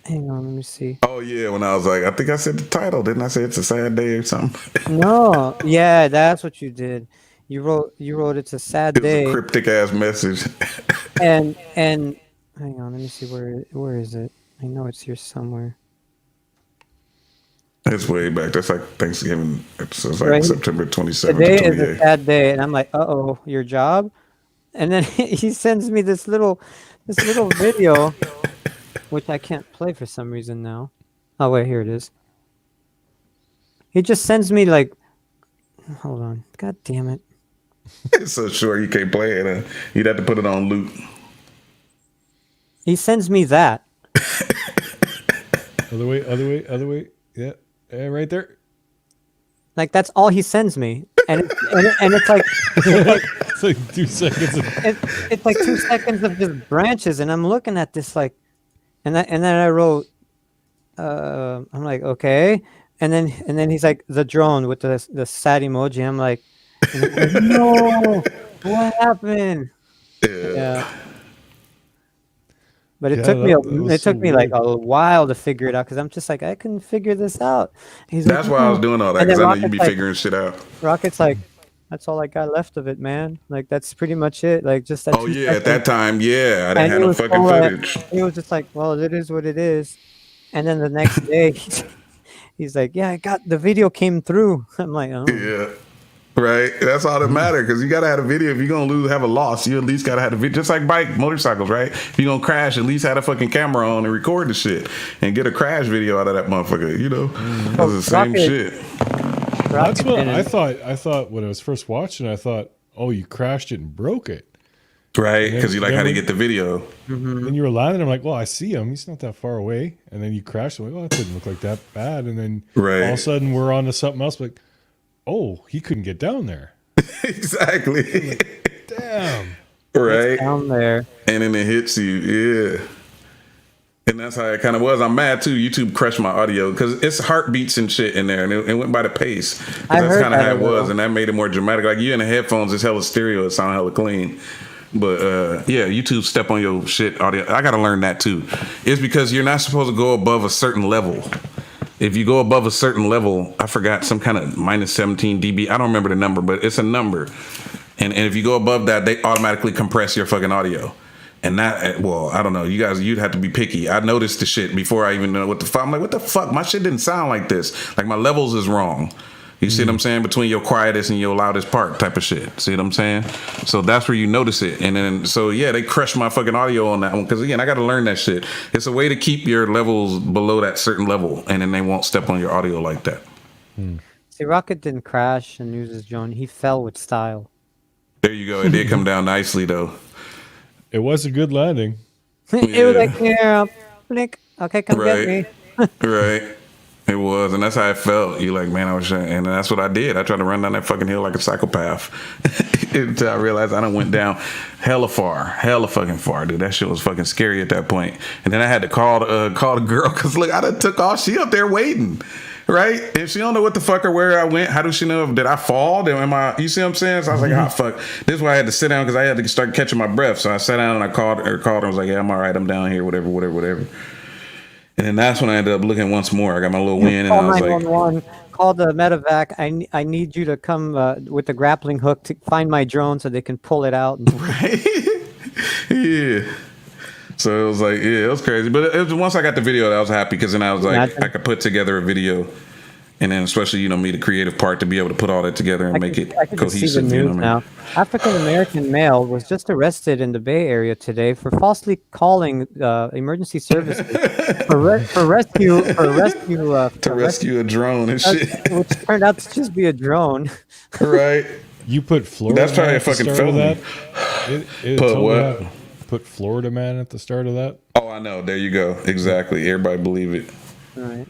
Hang on, let me see. Oh yeah, when I was like, I think I said the title, didn't I say it's a sad day or something? No, yeah, that's what you did. You wrote it's a sad day. It was a cryptic ass message. and hang on, let me see, where is it? I know it's here somewhere. It's way back. That's like Thanksgiving. It's like right. September 27th. Today is a sad day, and I'm like, uh-oh, your job? And then he sends me this little video, which I can't play for some reason now. Oh wait, here it is. He just sends me like, hold on, god damn it. It's so short you can't play it. You'd have to put it on loop. He sends me that. Other way. Yeah, right there. Like that's all he sends me, and it's like it's like 2 seconds. It's like 2 seconds of just branches, and I'm looking at this like, and then I wrote, I'm like, okay, and then he's like the drone with the sad emoji. I'm like, no, what happened? Yeah. But it took me like a while to figure it out, because I'm just like, I couldn't figure this out. That's why I was doing all that, because I know you be figuring shit out. Rocket's like, that's all I got left of it, man. Like that's pretty much it. Like just that. Oh yeah, at that time, yeah, I didn't have no fucking footage. He was just like, well, it is what it is. And then the next day, he's like, yeah, the video came through. I'm like, oh. Yeah. Right, that's all that matters because you gotta have a video. If you're gonna have a loss, you at least gotta have a video. Just like motorcycles, right? If you're gonna crash, at least have a fucking camera on and record the shit and get a crash video out of that motherfucker. You know, that's the same shit. That's what I thought. I thought when I was first watching, I thought, oh, you crashed it and broke it. Right, because you like how to get the video. Then you were landing. I'm like, well, I see him. He's not that far away. And then you crashed. I'm like, well, that didn't look like that bad. And then all of a sudden we're on to something else. Like, oh, he couldn't get down there. Exactly. Like, damn. Right. It's down there. And then it hits you. Yeah. And that's how it kind of was. I'm mad too. YouTube crushed my audio because it's heartbeats and shit in there, and it went by the pace. That's kind of how it was, and that made it more dramatic. Like you in the headphones, it's hella stereo. It sound hella clean. But yeah, YouTube step on your shit audio. I gotta learn that too. It's because you're not supposed to go above a certain level. If you go above a certain level, I forgot some kind of minus 17 dB. I don't remember the number, but it's a number. And if you go above that, they automatically compress your fucking audio. And that, well, I don't know. You guys, you'd have to be picky. I noticed the shit before I even know what the fuck. I'm like, what the fuck? My shit didn't sound like this. Like my levels is wrong. You see what I'm saying? Between your quietest and your loudest part type of shit. See what I'm saying? So that's where you notice it. And then, so yeah, they crushed my fucking audio on that one. Because again, I got to learn that shit. It's a way to keep your levels below that certain level. And then they won't step on your audio like that. See, Rocket didn't crash and use his drone. He fell with style. There you go. It did come down nicely, though. It was a good landing. It was like, yeah, blink. Okay, come get me. Right. It was, and that's how I felt. You like, man, I was, and that's what I did. I tried to run down that fucking hill like a psychopath until I realized I done went down hella fucking far, dude. That shit was fucking scary at that point. And then I had to call the girl because look, I done took off. She up there waiting, right? And she don't know what the fuck or where I went. How does she know? Did I fall? You see what I'm saying? So I was like, oh fuck. This is why I had to sit down because I had to start catching my breath. So I sat down and I called her. I was like, yeah, I'm all right. I'm down here. Whatever. And then that's when I ended up looking once more. I got my little win, and I was like, "Call the medevac. I need you to come with the grappling hook to find my drone so they can pull it out." Right? Yeah. So it was like, yeah, it was crazy. But it was, once I got the video, I was happy because then I was like, I could put together a video, and then especially me, the creative part to be able to put all that together and make it cohesive. See the news now. African American male was just arrested in the Bay Area today for falsely calling emergency services to rescue a drone and shit, which turned out to just be a drone. Right. You put Florida. That's probably a fucking felony. Put what? Put Florida man at the start of that. Oh, I know. There you go. Exactly. Everybody believe it. All right.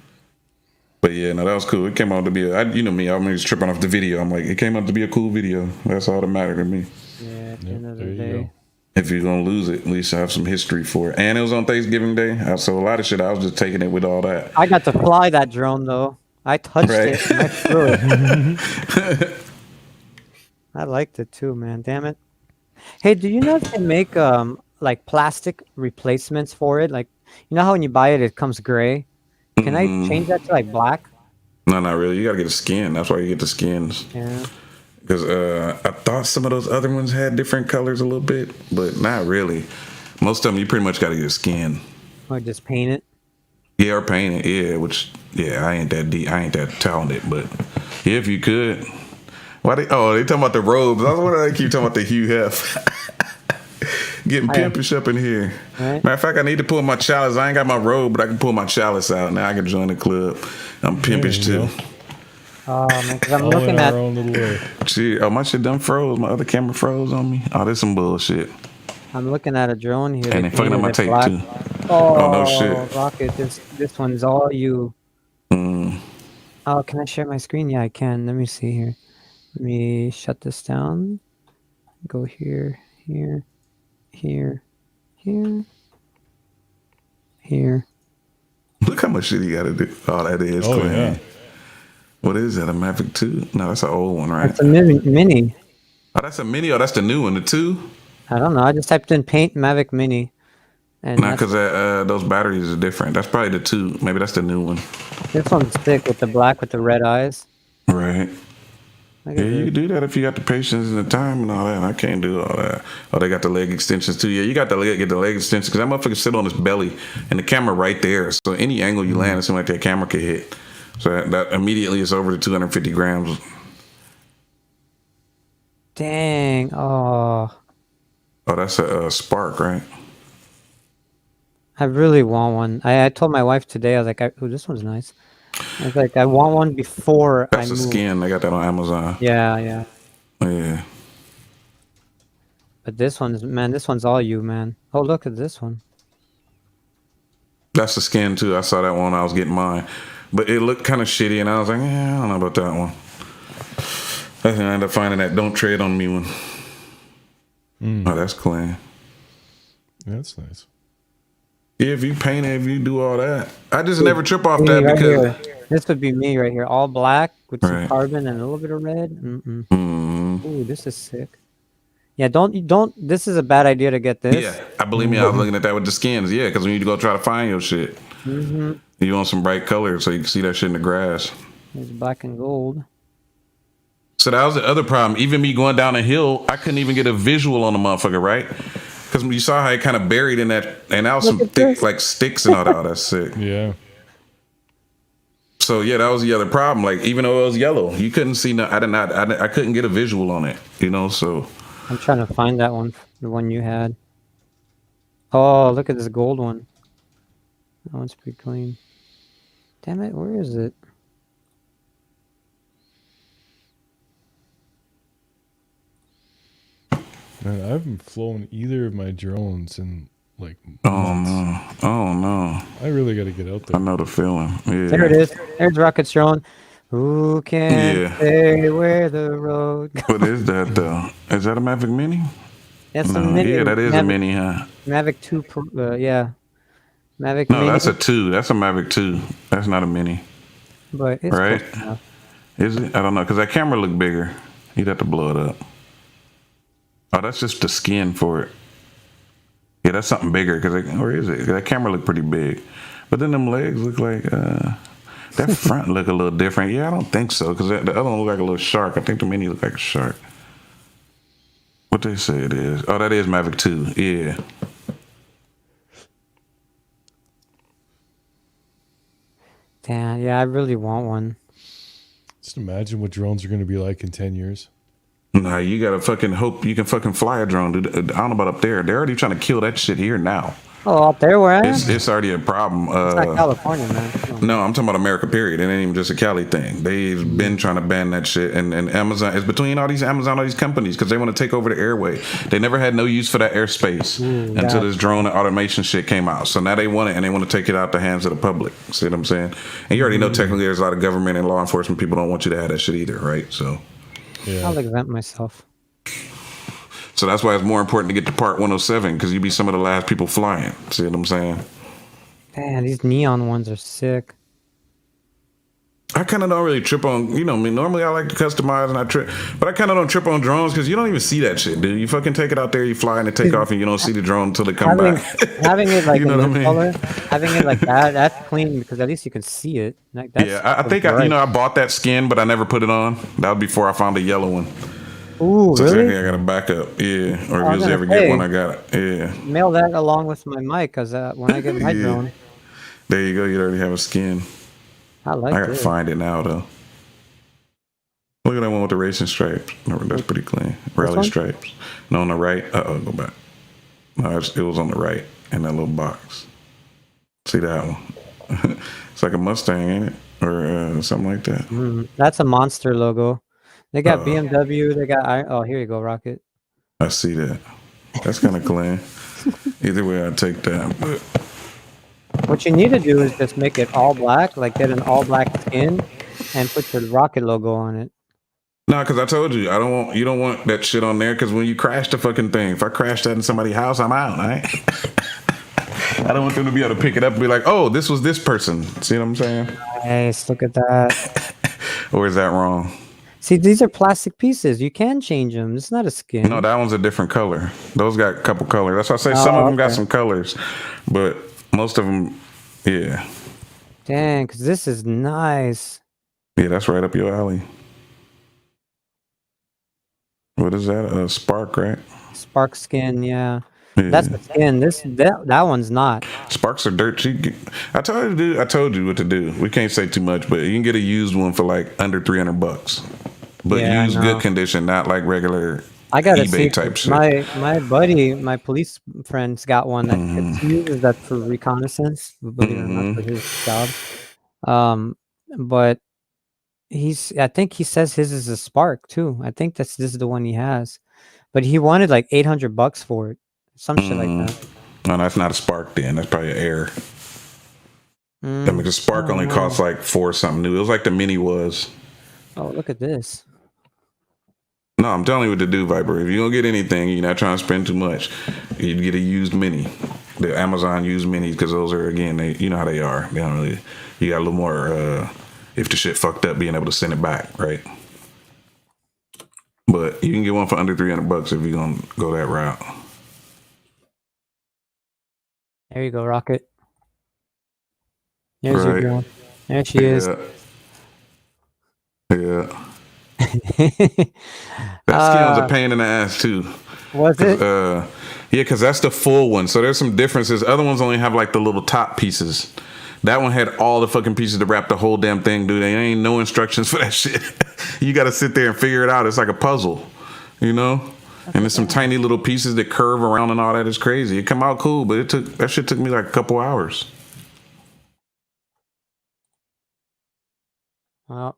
But yeah, no, that was cool. It came out to be you know me, I'm just tripping off the video. I'm like, it came out to be a cool video. That's all that mattered to me. Yeah, at the end of the day. If you're gonna lose it, at least have some history for it. And it was on Thanksgiving Day, so a lot of shit. I was just taking it with all that. I got to fly that drone though. I touched it. And I flew it. I liked it too, man. Damn it. Hey, do you know if they make like plastic replacements for it? Like, you know how when you buy it, it comes gray. Can I change that to like black? No, not really. You gotta get a skin. That's why you get the skins. Yeah. Because I thought some of those other ones had different colors a little bit, but not really. Most of them, you pretty much gotta get a skin. Or just paint it. Yeah, or paint it. Yeah, which I ain't that deep. I ain't that talented, but yeah, if you could. Why they talking about the robes? I was wondering they keep talking about the Hugh Hef. Getting pimpish up in here. Right. Matter of fact, I need to pull my chalice. I ain't got my robe, but I can pull my chalice out. Now I can join the club. I'm pimpish too. Oh man, because I'm looking at. Gee, my shit done froze. My other camera froze on me. Oh, this some bullshit. I'm looking at a drone here. And they fucking up my tape too. Oh no shit. Rocket, this one's all you. Oh, can I share my screen? Yeah, I can. Let me see here. Let me shut this down. Go here. Look how much shit you gotta do. Oh, that is clean. Yeah. What is that? A Mavic 2? No, that's an old one, right? It's a mini. Oh, that's a mini. Oh, that's the new one, the 2? I don't know. I just typed in paint Mavic Mini. Not because those batteries are different. That's probably the 2. Maybe that's the new one. This one's thick with the black with the red eyes. Right. Yeah, you can do that if you got the patience and the time and all that. I can't do all that. Oh, they got the leg extensions too. Yeah, you got to get the leg extensions because that motherfucker sit on his belly and the camera right there. So any angle you land, it seems like that camera could hit. So that immediately is over to 250 grams. Dang. Oh, Oh, that's a Spark, right? I really want one. I told my wife today. I was like, "Oh, this one's nice." I was like, "I want one before I That's a move." skin. They got that on Amazon. Yeah, yeah. Yeah. But this one's, man, this one's all you, man. Oh, look at this one. That's the skin too. I saw that one when I was getting mine. But it looked kind of shitty, and I was like, I don't know about that one. I ended up finding that "Don't Tread on Me" one. Oh, that's clean. That's nice. Yeah, if you paint it, if you do all that, I just never trip off Me that right because here. This would be me right here, all black with some Right. carbon and a little bit of red. Mm-mm. Mm, Ooh, this is sick. Yeah, don't. This is a bad idea to get this. yeah, I believe me. I was looking at that with the skins. Yeah, because when you go try to find your shit, Mm-hmm. you want some bright colors so you can see that shit in the grass. It's black and gold. So that was the other problem. Even me going down a hill, I couldn't even get a visual on the motherfucker, right? Because you saw how it kind of buried in that, and that was some Look at thick this. like sticks and all that. That's sick. Yeah. So yeah, that was the other problem. Like even though it was yellow, you couldn't see. No, I couldn't get a visual on it. You know. So I'm trying to find that one, the one you had. Oh, look at this gold one. That one's pretty clean. Damn it, where is it? Man, I haven't flown either of my drones in like oh months. no, oh no, I really got to get out I there. know the feeling. Yeah. There it is. There's Rocket's drone. Who can Yeah. say where the road goes? What is that though? Is that a Mavic Mini? That's a No, mini. yeah, that is a Mini, huh? Mavic 2 Pro, yeah. Mavic No, Mini. that's a 2. That's a Mavic 2. That's not a Mini, But it's right? close enough. Is it? I don't know, because that camera looked bigger. You'd have to blow it up. Oh, that's just the skin for it. Yeah, that's something bigger. Or is it? 'Cause that camera looked pretty big. But then them legs look like, that front look a little different. Yeah, I don't think so, because the other one look like a little shark. I think the Mini look like a shark. What they say it is? Oh, that is Mavic 2. Yeah. Damn, yeah, I really want one. Just imagine what drones are going to be like in 10 years. Nah, you gotta fucking hope you can fucking fly a drone, dude. I don't know about up there. They're already trying to kill that shit here now. Oh, up there where I am? It's already a problem. It's not California, man. Come on. No, I'm talking about America, period. It ain't even just a Cali thing. They've been trying to ban that shit. And Amazon, it's between all these companies because they want to take over the airway. They never had no use for that airspace until this drone and automation shit came out. So now they want it and they want to take it out the hands of the public. See what I'm saying? And you already know technically there's a lot of government and law enforcement people don't want you to have that shit either, right? So Yeah. I'll exempt myself. that's why it's more important to get to Part 107 because you be some of the last people flying. See what I'm saying? Man, these neon ones are sick. I kind of don't really trip on, I mean, normally I like to customize and I trip, but I kind of don't trip on drones because you don't even see that shit, dude. You fucking take it out there, you fly and it take off and you don't see the drone until it come back. Having it like You know in what I this mean? color, having it like that's clean because at least you can see it. Like, that's Yeah, I so think, bright. I bought that skin, but I never put it on. That was before I found a yellow one. Ooh, So really? technically I got a backup, yeah. Or I if was you gonna ever get say. one, I got it, yeah. Mail that along with my mic because when I get my Yeah. drone, There you go, you already have a skin. I like I gotta it. find it now, though. Look at that one with the racing stripes. No, that's pretty clean. Rally one? stripes. No, on the right. Go back. No, it was on the right in that little box. See that one? It's like a Mustang, ain't it? Or something like that. That's a monster logo. They got BMW. They got oh, here you go, Rocket. I see that. That's kind of clean. Either way, I take that. But What you need to do is just make it all black, like get an all black skin, and put your Rocket logo on it. no, because I told you, you don't want that shit on there because when you crash the fucking thing, if I crash that in somebody's house, I'm out, right? I don't want them to be able to pick it up and be like, oh, this was this person. See what I'm saying? Nice, look at that. Or is that wrong? See, these are plastic pieces. You can change them. It's not a skin. No, that one's a different color. Those got a couple colors. That's why I say some of them got okay. some colors, but most of them, yeah. Dang, because this is nice. Yeah, that's right up your alley. What is that? A Spark, right? Spark skin, yeah. Yeah. That's the skin. That one's not. Sparks are dirt cheap. I told you what to do. We can't say too much, but you can get a used one for like under $300. but Yeah, use good no. condition, not like regular I gotta see. eBay type shit. My buddy, my police friend's got one that Mm-hmm. he uses that for reconnaissance. Believe it or not, Mm-hmm. for his job. Um, but I think he says his is a Spark too. I think this is the one he has. But he wanted like $800 for it, some shit like that. No, that's not a Spark. Then that's probably an Air. I mean, the I Spark don't only know. costs like $4 something new. It was like the Mini was. Oh, look at this. No, I'm telling you what to do, Viper. If you don't get anything, you're not trying to spend too much. You get a used Mini, the Amazon used Minis, because those are, again, you know how they are. They don't really. You got a little more. If the shit fucked up, being able to send it back, right? But you can get one for under $300 if you're gonna go that route. There you go, Rocket. There's your Right. girl. There she is. Yeah. That skin was a pain in the ass too. Was it? Yeah, because that's the full one. So there's some differences. Other ones only have like the little top pieces. That one had all the fucking pieces to wrap the whole damn thing, dude. There ain't no instructions for that shit. You got to sit there and figure it out. It's like a puzzle, you know. And there's some tiny little pieces that curve around and all that. Is crazy. It come out cool, but that shit took me like a couple hours. Well,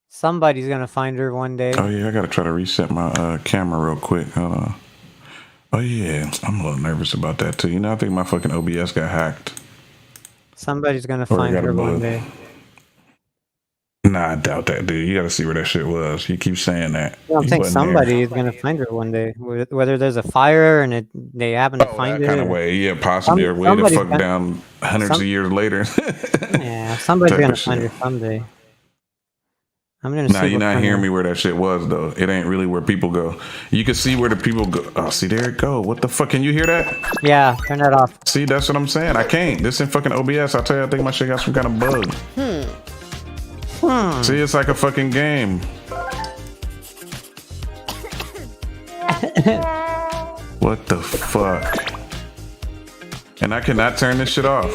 somebody's gonna find her one day. Oh yeah, I gotta try to reset my camera real quick. Hold on. Oh yeah, I'm a little nervous about that too. You know, I think my fucking OBS got hacked. Somebody's gonna find her one day. Nah, I doubt that, dude. You gotta see where that shit was. You keep saying that. Yeah, I'm saying somebody is gonna find her one day. Whether there's a fire and they happen to find that it. kind of way, yeah, possibly. Or way to fuck down hundreds of years later. Yeah, somebody's gonna find her someday. I'm gonna. Nah, you're not hearing me where that shit was though. It ain't really where people go. You can see where the people go. Oh, see, there it go. What the fuck? Can you hear that? Yeah, turn that off. See, that's what I'm saying. I can't. This in fucking OBS. I tell you, I think my shit got some kind of bug. See, it's like a fucking game. What the fuck? And I cannot turn this shit off.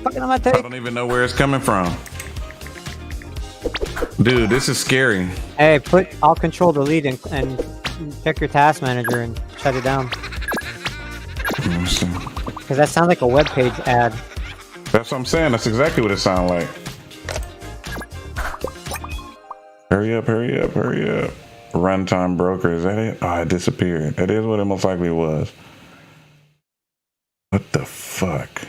Fucking on my tape. I don't even know where it's coming from. Dude, this is scary. Hey, I'll control delete and check your task manager and shut it down. Because that sounds like a web page ad. That's what I'm saying. That's exactly what it sounds like. Hurry up, hurry up, hurry up. Runtime broker, is that it? Oh, it disappeared. That is what it most likely was. What the fuck?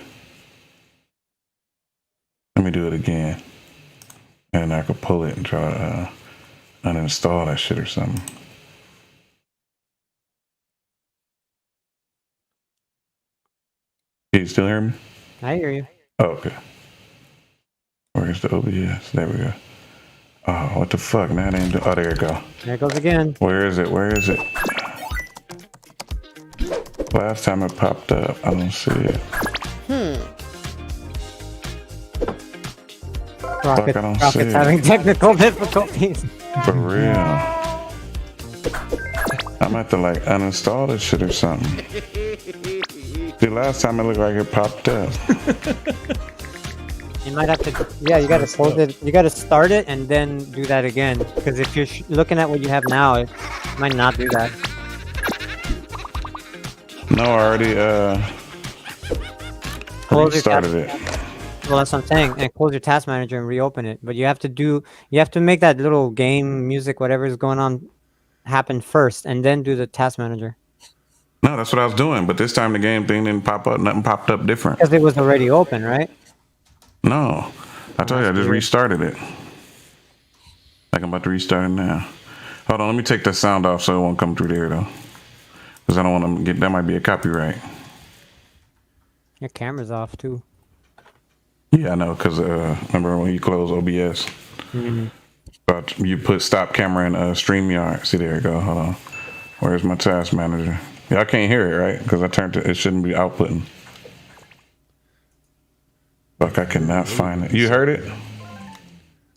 Let me do it again. And I could pull it and try to uninstall that shit or something. Can you still hear me? I hear you. Oh, okay. Where's the OBS? There we go. Oh, what the fuck? Now it ain't. Oh, there it go. There it goes again. Where is it? Where is it? Last time it popped up, I don't see it. Rocket's having technical difficulties. For real. I'm have to like uninstall this shit or something. The last time it looked like it popped up. You might have to, yeah, you gotta close it. You gotta start it and then do that again. Because if you're looking at what you have now, it might not do that. No, I already restarted it. Well, that's what I'm saying. And close your task manager and reopen it. But you have to make that little game, music, whatever is going on happen first and then do the task manager. No, that's what I was doing. But this time the game thing didn't pop up. Nothing popped up different. Because it was already open, right? No, I told you I just restarted it. Like I'm about to restart it now. Hold on, let me take the sound off so it won't come through there though, because I don't want to get that might be a copyright. Your camera's off too. Yeah, I know, because remember when you close OBS, but you put stop camera in StreamYard. See, there you go. Hold on. Where's my task manager? Yeah, I can't hear it, right? Because I turned it. It shouldn't be outputting. Fuck, I cannot find it. You heard it?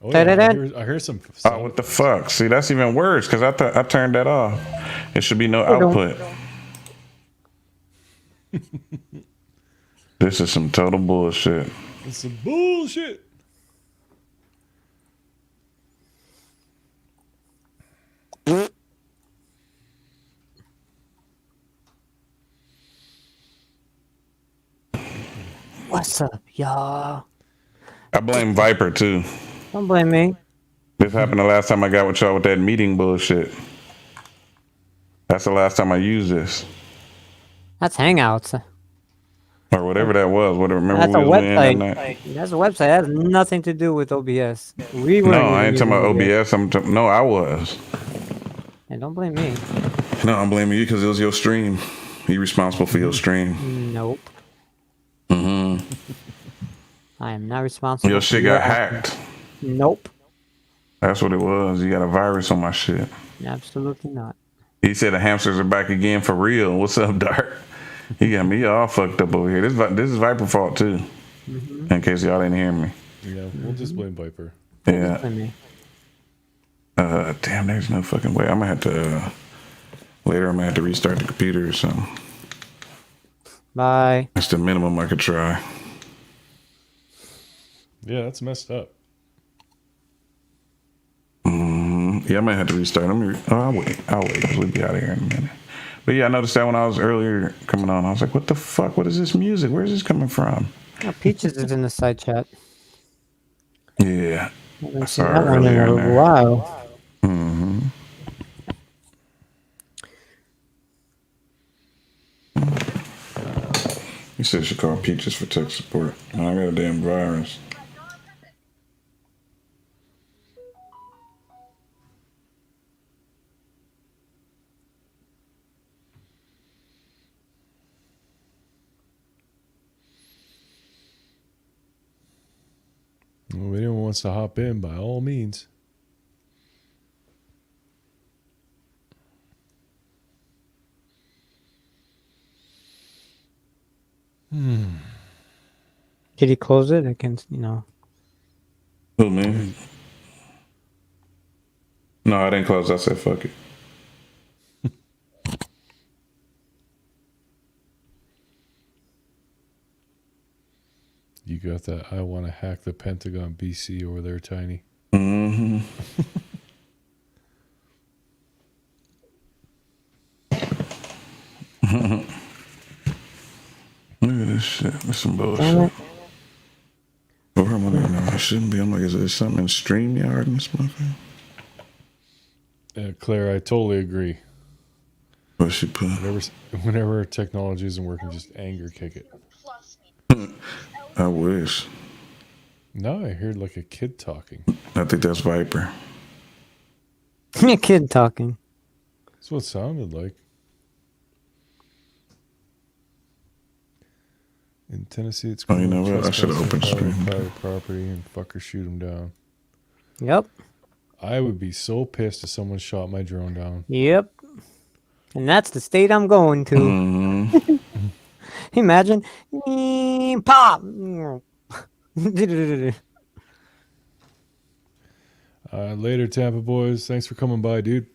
Oh, yeah, I hear some. Oh, what the fuck? See, that's even worse because I turned that off. It should be no output. This is some total bullshit. It's some bullshit. What's up, y'all? I blame Viper too. Don't blame me. This happened the last time I got with y'all with that meeting bullshit. That's the last time I used this. That's Hangouts. Or whatever that was. Whatever. Remember That's a we was in that website. night? That's a website. That has nothing to do with OBS. We No, weren't I even ain't talking using about OBS. No, I was. And don't blame me. No, I'm blaming you because it was your stream. You responsible for your stream. Nope. Mm-hmm. I am not responsible. Your for shit your got actions. hacked. Nope. That's what it was. You got a virus on my shit. Absolutely not. He said the hamsters are back again for real. What's up, Dark? He got me all fucked up over here. This is Viper fault too. Mm-hmm. In case y'all didn't hear me. Yeah, we'll just blame Viper. Yeah. Blame me. Damn, there's no fucking way. I'm gonna have to later. I'm gonna have to restart the computer or something. Bye. That's the minimum I could try. Yeah, that's messed up. Yeah, I might have to restart. I'll wait. We'll be out of here in a minute. But yeah, I noticed that when I was earlier coming on, I was like, "What the fuck? What is this music? Where's this coming from?" Oh, Peaches is in the side chat. Yeah, I haven't I seen saw that her one in earlier in a there. while. Mm-hmm. He said she called Peaches for tech support. I got a damn virus. Well, if anyone wants to hop in, by all means. Did he close it? I can, Who, man? No, I didn't close. I said fuck it. You got that. I want to hack the Pentagon BC over there, Tiny. Mm-hmm. Look at this shit. That's some Damn bullshit. it. Or am I like, no, I shouldn't be. I'm like, is there something in StreamYard in this motherfucker? Claire, I totally agree. What she put? Whenever technology isn't working, just anger kick it. I wish. Now I heard like a kid talking. I think that's Viper. A kid talking. That's what it sounded like. In Tennessee, it's Oh, you know what? I should have opened stream. private property and fucker shoot him down. Yep. I would be so pissed if someone shot my drone down. Yep. And that's the state I'm going to. Mm-hmm. Imagine. Pop. Later, Tampa boys. Thanks for coming by, dude.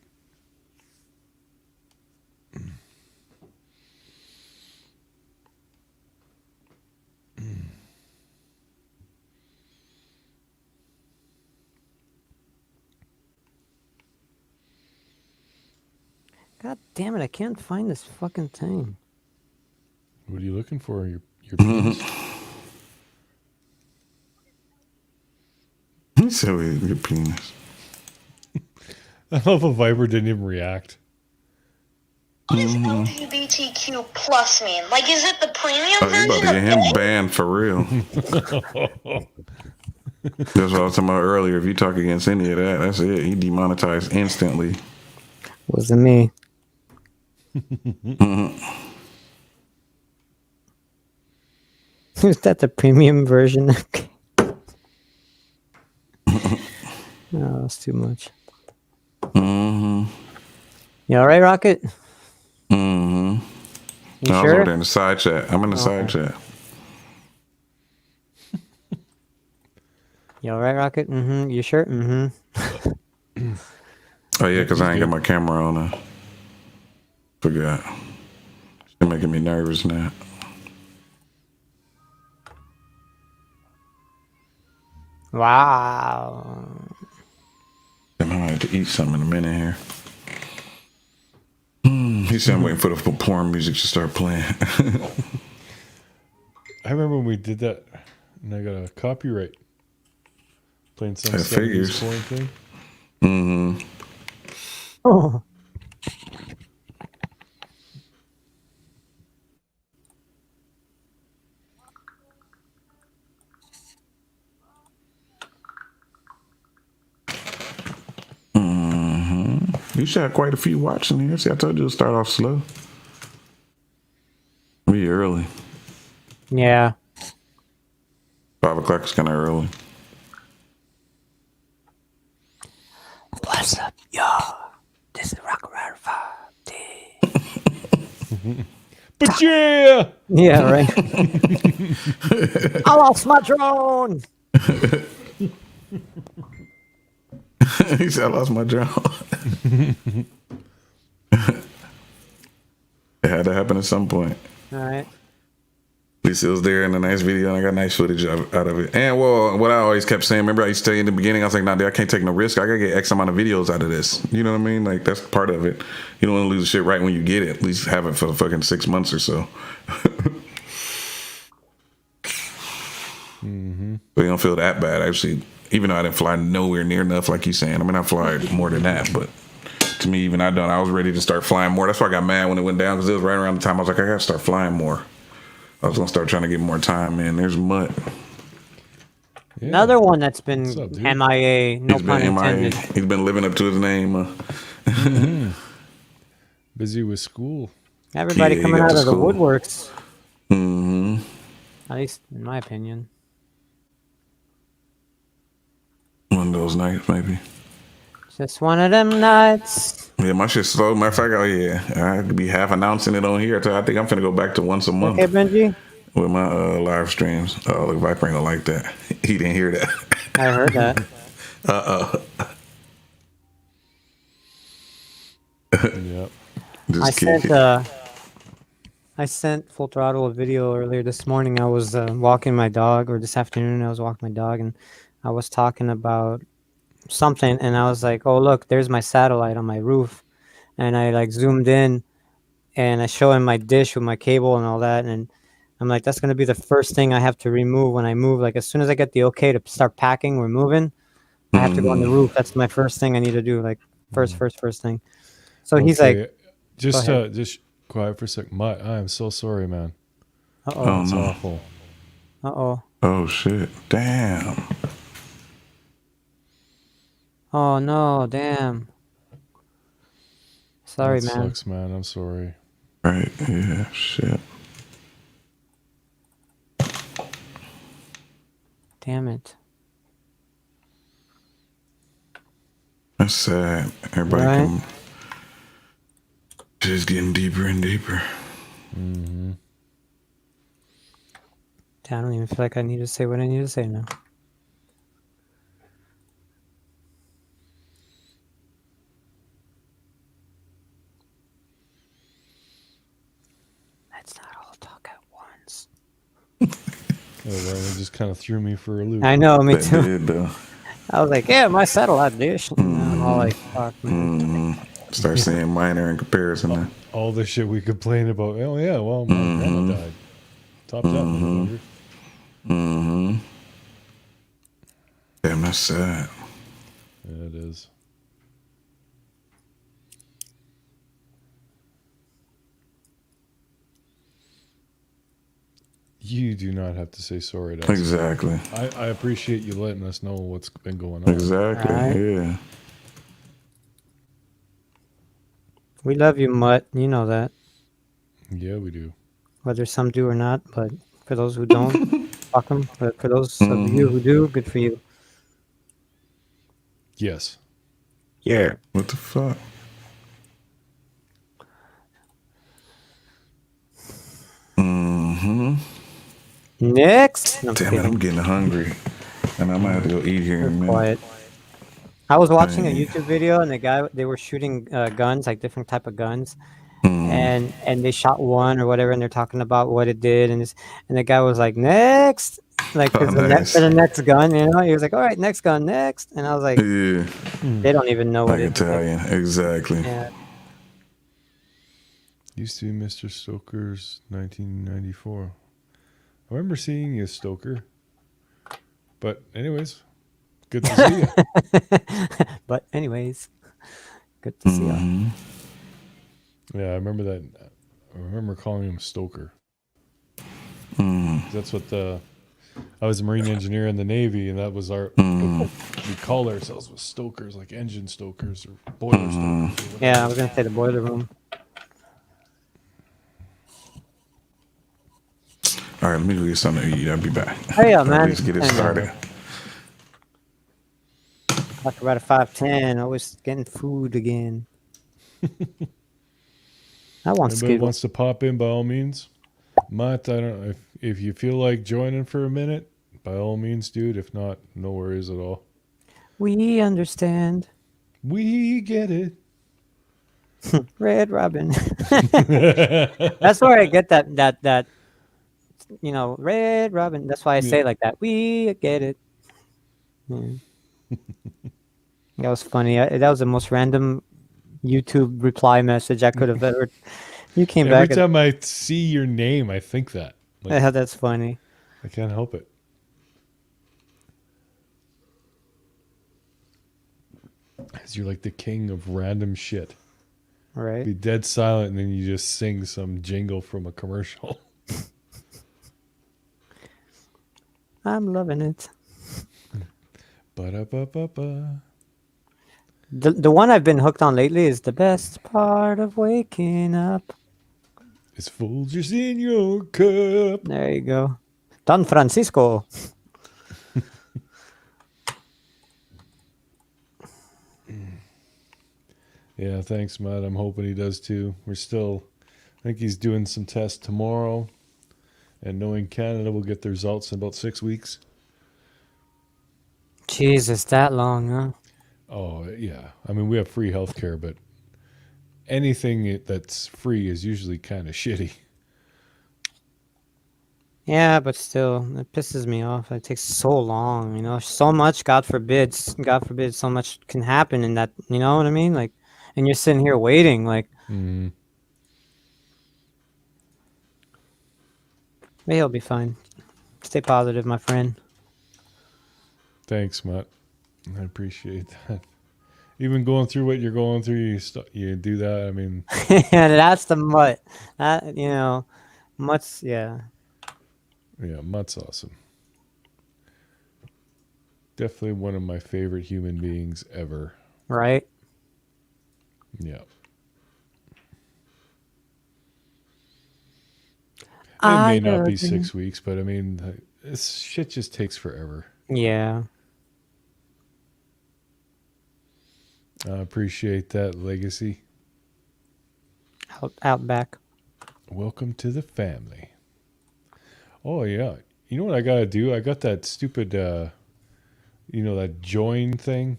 God damn it, I can't find this fucking thing. What are you looking for? Your penis? He said your penis. I love a Viper didn't even react. What does LGBTQ plus mean? Like, is it the premium Oh, you about to version get of him gay? banned for real. That's what I was talking about earlier. If you talk against any of that, that's it. He demonetized instantly. Wasn't me. Is that the premium version? No, that's too much. Mm-hmm. You all right, Rocket? Mm-hmm. You I was sure? over there in the side chat. I'm in the side Okay. chat. You all right, Rocket? Mm-hmm. You sure? Mm-hmm. Oh, yeah, because I ain't got my camera on. Forgot. She's making me nervous now. Wow. Damn, I might have to eat something in a minute here. He said I'm waiting for the porn music to start playing. I remember when we did that, and I got a copyright playing some That 70s figures. porn thing. Mm-hmm. Oh. You should have quite a few watching here. See, I told you to start off slow. Be early. Yeah. 5 o'clock is kind of early. What's up, y'all? This is Rock Around 5D. But yeah! Yeah, right. I lost my drone. He said, I lost my job. It had to happen at some point. All right. At least it was there in a nice video, and I got nice footage out of it. And well, what I always kept saying, remember I used to tell you in the beginning, I was like, nah, dude, I can't take no risk. I gotta get X amount of videos out of this. You know what I mean? Like, that's part of it. You don't want to lose the shit right when you get it. At least have it for fucking 6 months or so. But you don't feel that bad, actually. Even though I didn't fly nowhere near enough, like you saying. I mean, I fly more than that, but to me, even I was ready to start flying more. That's why I got mad when it went down, because it was right around the time I was like, I gotta start flying more. I was gonna start trying to get more time in. There's Mutt. Yeah. Another one that's been What's up, dude? MIA. No He's pun been MIA. intended. He's been living up to his name. Busy with school. Everybody Yeah, he coming got out to of the school. woodworks. Mm-hmm. At least in my opinion. One of those nights, maybe. Just one of them nights. Yeah, my shit's slow. Matter of fact, oh yeah, I could be half announcing it on here. I think I'm finna go back to once a month Okay, Benji? with my live streams. Oh, look, Viper ain't gonna like that. He didn't hear that. I heard that. Yep. Just kick it. I sent Full Throttle a video earlier this morning. I was walking my dog, or this afternoon I was walking my dog, and I was talking about something, and I was like, oh look, there's my satellite on my roof. And I like zoomed in and I show him my dish with my cable and all that, and I'm like, that's gonna be the first thing I have to remove when I move. Like as soon as I get the okay to start packing, we're moving, I have to go on the roof. That's my first thing I need to do, like first thing. So he's like, Okay, just ahead. just quiet for a sec. I am so sorry, man. uh-oh, It's no. awful. uh-oh, Oh shit! Damn. oh no, damn. Sorry, That man. sucks, man. I'm sorry. Right? Yeah. Shit. Damn it. That's sad. Everybody Right. can. Just getting deeper and deeper. I don't even feel like I need to say what I need to say now. Let's not all talk at once. Oh, well, it just kind of threw me for a loop. I know, me That too. did though. I was like, yeah, my satellite dish. And I'm all like, fuck, man. Start saying minor in comparison. Now. All the shit we complain about. Oh yeah, well, my grandma died. Topped up. Remember? Damn, that's sad. Yeah, it is. You do not have to say sorry to us. Exactly. I appreciate you letting us know what's been going on. Exactly. Right. Yeah. We love you, Mutt. You know that. Yeah, we do. Whether some do or not. But for those who don't, fuck them. But for those of you who do, good for you. Yes. Yeah. What the fuck? Next. No, I'm Damn it, kidding. I'm getting hungry. And I might have to go eat here in a minute. Quiet. I was watching a YouTube video, and they were shooting guns, like different type of guns, and they shot one or whatever, and they're talking about what it did, and the guy was like, next, like Oh, nice. the next gun, you know, he was like, all right, next gun, next, and I was like, Yeah. they don't even know what Like it is. Italian. Exactly. Yeah. Used to be Mr. Stoker's 1994. I remember seeing you, Stoker. But anyways, good to see you. But anyways, good to see you. Yeah, I remember that. I remember calling him Stoker. That's what I was a Marine engineer in the Navy, and that was our. We called ourselves with stokers, like engine stokers or boiler stokers. Or Yeah, I was gonna say the boiler room. All right, let me go get something to eat. I'll be back. Hurry up, Or man. at least get it started. Talk about a 510. Always getting food again. I want Anybody Skittles. wants to pop in, by all means. Matt, I don't know if you feel like joining for a minute, by all means, dude. If not, no worries at all. We understand. We get it. Red Robin. That's where I get that Red Robin. That's why I say it like that. We get it. Yeah. That was funny. That was the most random YouTube reply message I could have ever. You came Every back. time I see your name, I think that. Like, Yeah, that's funny. I can't help it. Because you're like the king of random shit. Right. Be dead silent, and then you just sing some jingle from a commercial. I'm loving it. Ba-da-ba-ba-ba. The one I've been hooked on lately is the best part of waking up. It's Folgers in your cup. There you go. Don Francisco. Yeah, thanks, Matt. I'm hoping he does too. I think he's doing some tests tomorrow. And knowing Canada will get the results in about 6 weeks. Jesus, that long, huh? Oh, yeah. I mean, we have free healthcare, but anything that's free is usually kind of shitty. Yeah, but still, it pisses me off. It takes so long, so much, God forbid, so much can happen in that, you know what I mean? Like, and you're sitting here waiting, like, Mm-hmm. but he'll be fine. Stay positive, my friend. Thanks, Matt. I appreciate that. Even going through what you're going through, you do that. I mean, And that's the mutt. That, mutts, yeah. yeah, Matt's awesome. Definitely one of my favorite human beings ever. Right? Yeah. It may not be 6 weeks, but I mean, this shit just takes forever. Yeah. I appreciate that, Legacy. Out back. Welcome to the family. Oh, yeah. You know what I got to do? I got that stupid, that join thing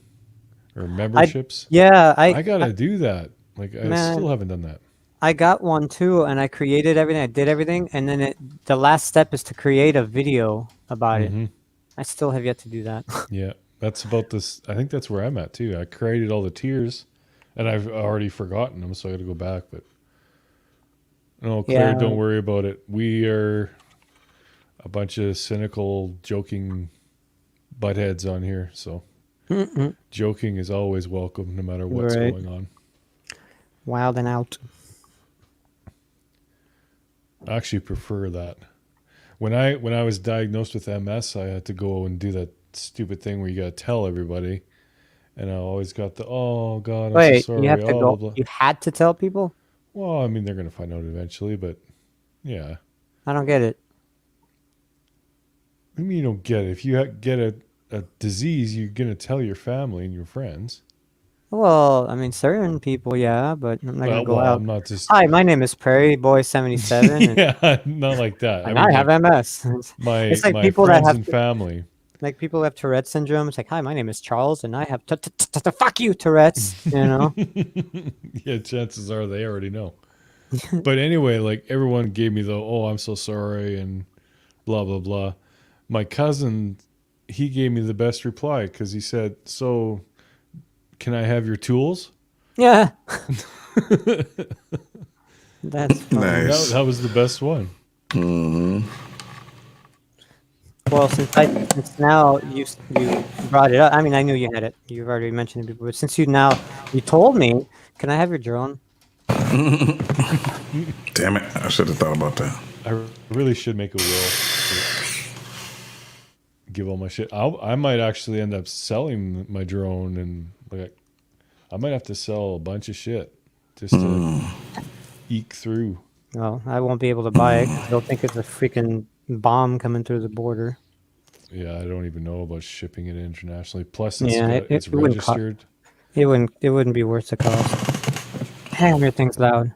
or memberships. I got to do that. Like, I still haven't done that. I got one too, and I created everything. I did everything, and then the last step is to create a video about it. I still have yet to do that. Yeah, that's about this. I think that's where I'm at too. I created all the tiers, and I've already forgotten them, so I got to go back. But no, Claire, don't worry about it. We are a bunch of cynical, joking buttheads on here, so joking is always welcome, no matter what's going on. Wild and out. I actually prefer that. When I was diagnosed with MS, I had to go and do that stupid thing where you got to tell everybody, and I always got the oh god, I'm so sorry. You have to go. Blah, blah. You had to tell people. Well, I mean, they're gonna find out eventually, but yeah. I don't get it. I mean, you don't get it. If you get a disease, you're gonna tell your family and your friends. Well, I mean, certain people, yeah, but I'm not gonna go out. I'm not just. Hi, my name is Prairie Boy 77. Yeah, not like that. And I have MS. It's like my people friends that have and family. Like people who have Tourette's syndrome. It's like, hi, my name is Charles, and I have fuck you, Tourette's. Yeah, chances are they already know. But anyway, like everyone gave me the oh, I'm so sorry and blah blah blah. My cousin, he gave me the best reply because he said, "So, can I have your tools?" Yeah. That's funny. Nice. That was the best one. Mm-hmm. Well, since now you brought it up. I mean, I knew you had it. You've already mentioned it before. But since you told me, can I have your drone? Damn it! I should have thought about that. I really should make a will. Give all my shit. I might actually end up selling my drone, and like I might have to sell a bunch of shit just to eke through. Well, I won't be able to buy it because they'll think it's a freaking bomb coming through the border. Yeah, I don't even know about shipping it internationally. Plus, it it's wouldn't registered. It wouldn't be worth the cost. Damn, your thing's loud.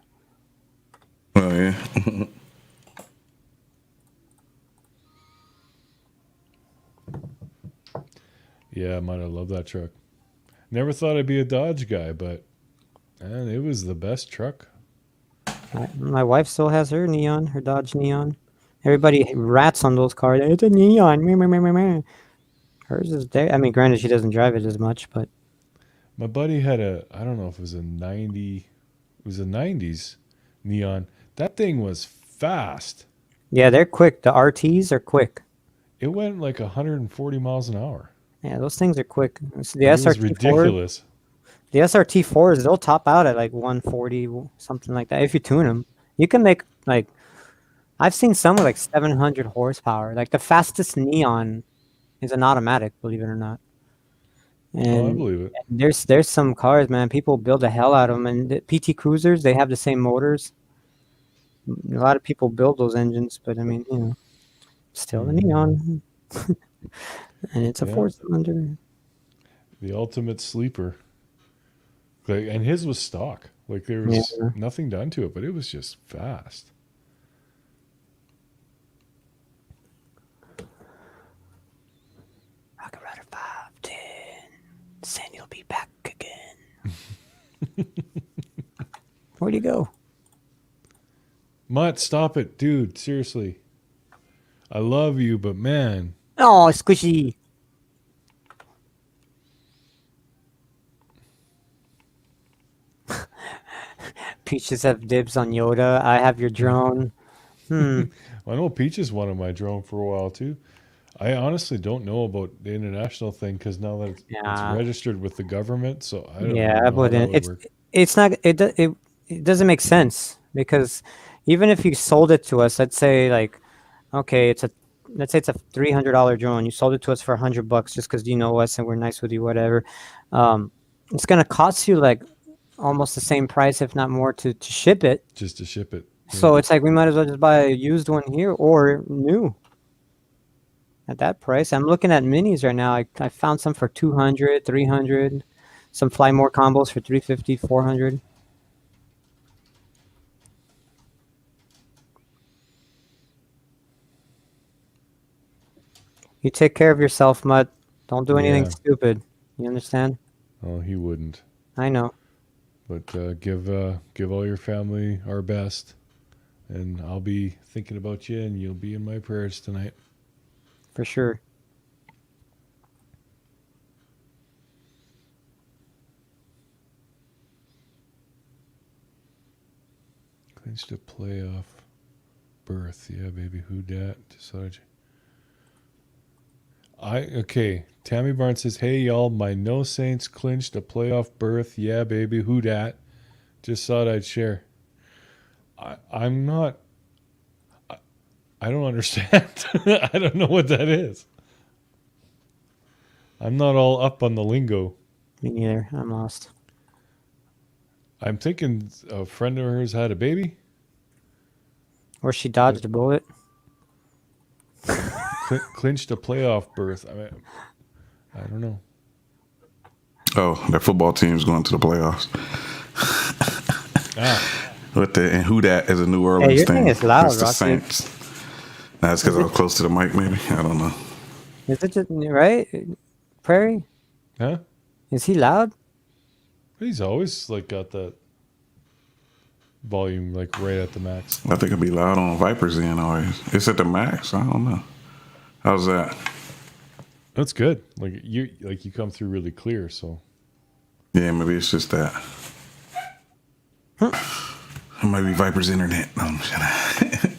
Oh yeah. Yeah, I might have loved that truck. Never thought I'd be a Dodge guy, but man, it was the best truck. My wife still has her Neon, her Dodge Neon. Everybody rats on those cars. It's a Neon. Meh, meh, meh, meh, meh. Hers is there. I mean, granted, she doesn't drive it as much, but My buddy had I don't know if it was a 90, it was a 90s Neon. That thing was fast. yeah, they're quick. The RTs are quick. It went like 140 miles an hour. Yeah, those things are quick. So the It was SRT4, ridiculous. the SRT4s, they'll top out at like 140, something like that. If you tune them, you can make like, I've seen some with like 700 horsepower. Like the fastest Neon is an automatic, believe it or not. Oh, I And believe it. there's some cars, man. People build the hell out of them, and the PT Cruisers, they have the same motors. A lot of people build those engines, but I mean, still a Neon, and it's a Yeah. 4-cylinder. The ultimate sleeper. Like, and his was stock. Like there was Yeah. nothing done to it, but it was just fast. Rocket Rider 510. Saying you'll be back again. Where'd you go? Mutt, stop it, dude. Seriously. I love you, but man, Oh, squishy. Peaches have dibs on Yoda. I have your drone. I know Peach is one of my drone for a while too. I honestly don't know about the international thing because now that it's Yeah. registered with the government, so I don't Yeah, know but how that would work. it's not it doesn't make sense because even if you sold it to us, let's say like, okay, let's say it's a $300 drone. You sold it to us for $100 just because you know us and we're nice with you, whatever. It's gonna cost you like almost the same price, if not more, to ship it. Just to ship it. So it's like we might as well just buy a used one here or new at that price. I'm looking at minis right now. I found some for 200, 300, some Fly More combos for 350, 400. You take care of yourself, Mutt. Don't do anything Yeah. stupid. You understand? Oh, he wouldn't. I know. But give all your family our best, and I'll be thinking about you, and you'll be in my prayers tonight. For sure. Clinched a playoff berth. Yeah, baby. Who dat? Decided. Okay. Tammy Barnes says, "Hey y'all, my No Saints clinched a playoff berth. Yeah, baby. Who dat? Just thought I'd share." I'm not. I don't understand. I don't know what that is. I'm not all up on the lingo. Me neither. I'm lost. I'm thinking a friend of hers had a baby. Or she dodged a bullet. Clinched a playoff berth. I mean, I don't know. Oh, their football team's going to the playoffs. And who that is a New Orleans your thing. thing is loud, It's the Rocky. Saints. That's because I was close to the mic, maybe. I don't know. Is it just, right? Prairie? Huh? Is he loud? He's always like got that volume like right at the max. I think it'd be loud on Vipers then always. It's at the max. I don't know. How's that? That's good. Like you come through really clear. So Yeah, maybe it's just that. It might be Viper's internet. No, I'm just kidding.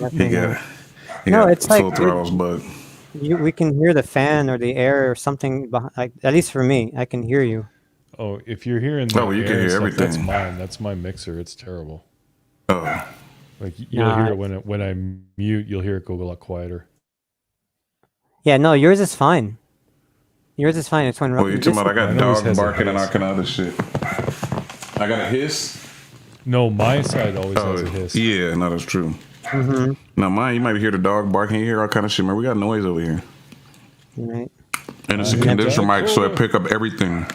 Let You me got know. it. You No, got it's full like- throttles, bug. we can hear the fan or the air or something. Like, at least for me, I can hear you. Oh, if you're hearing Oh, the you can air and hear stuff, that's everything. mine. That's my mixer. It's terrible. Oh, Like you'll hear Nah, it when I mute. You'll hear it go a lot quieter. yeah, no, yours is fine. Yours is fine. It's when well, you talking about I got Mine always dog has a barking and all hiss. kind of other shit. I got a hiss. No, my side always has a Oh, hiss. yeah, no, that's true. Mm-hmm. Now mine, you might hear the dog barking. You hear all kind of shit, man. We got noise over here, Right. and it's a I hear condenser Jack mic, so it Cola. pick up everything.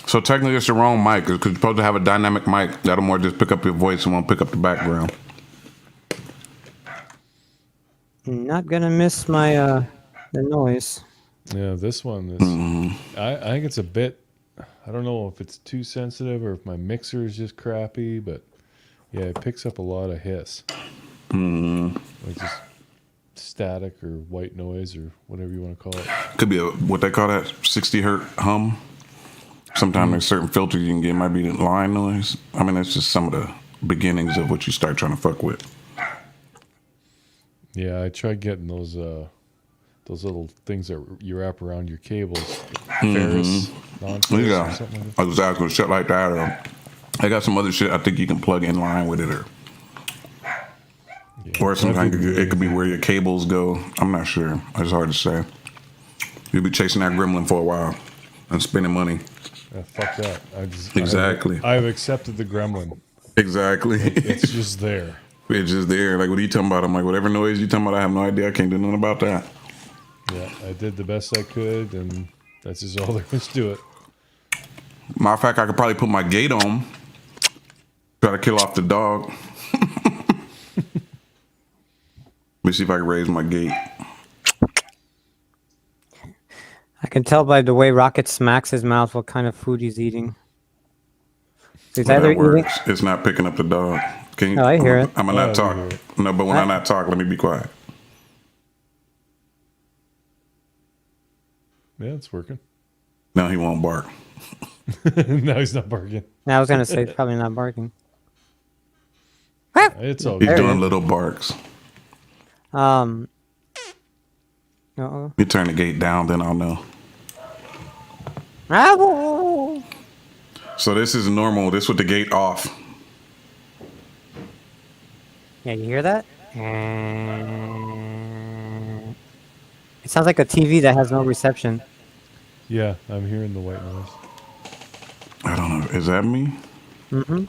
So technically, it's the wrong mic because you're supposed to have a dynamic mic that'll more just pick up your voice and won't pick up the background. Not gonna miss my the noise. Yeah, this one is. I think it's a bit. I don't know if it's too sensitive or if my mixer is just crappy, but yeah, it picks up a lot of hiss, like just static or white noise or whatever you want to call it. Could be what they call that 60 hertz hum. Sometimes there's certain filters you can get. It might be the line noise. I mean, that's just some of the beginnings of what you start trying to fuck with. Yeah, I tried getting those little things that you wrap around your cables, Ferris, non-Ferris or Yeah, something like that. exactly. Shit like that. Or I got some other shit I think you can plug in line with it, or Yeah, sometimes that'd be it could be amazing. where your cables go. I'm not sure. It's hard to say. You'll be chasing that gremlin for a while and spending money. Yeah, fuck that. Exactly. I've accepted the gremlin. Exactly. It's just there. It's just there. Like, what are you talking about? I'm like, whatever noise you talking about, I have no idea. I can't do nothing about that. Yeah, I did the best I could, and that's just all there is to it. Matter of fact, I could probably put my gate on, try to kill off the dog. Let me see if I can raise my gate. I can tell by the way Rocket smacks his mouth what kind of food he's eating. He's Well, either that eating. works. It's not picking up the dog. Can you? Oh, I hear it. I'm gonna Oh, not I talk. hear it. No, but when I not talk, let me be quiet. Yeah, it's working. No, he won't bark. No, he's not barking. I was gonna say it's probably not barking. It's all He's good. doing little barks. Uh-oh. You turn the gate down, then I'll know. Ah, So this is normal. This with the gate off. yeah, you hear that? It sounds like a TV that has no reception. Yeah, I'm hearing the white noise. I don't know. Is that me? Mm-hmm.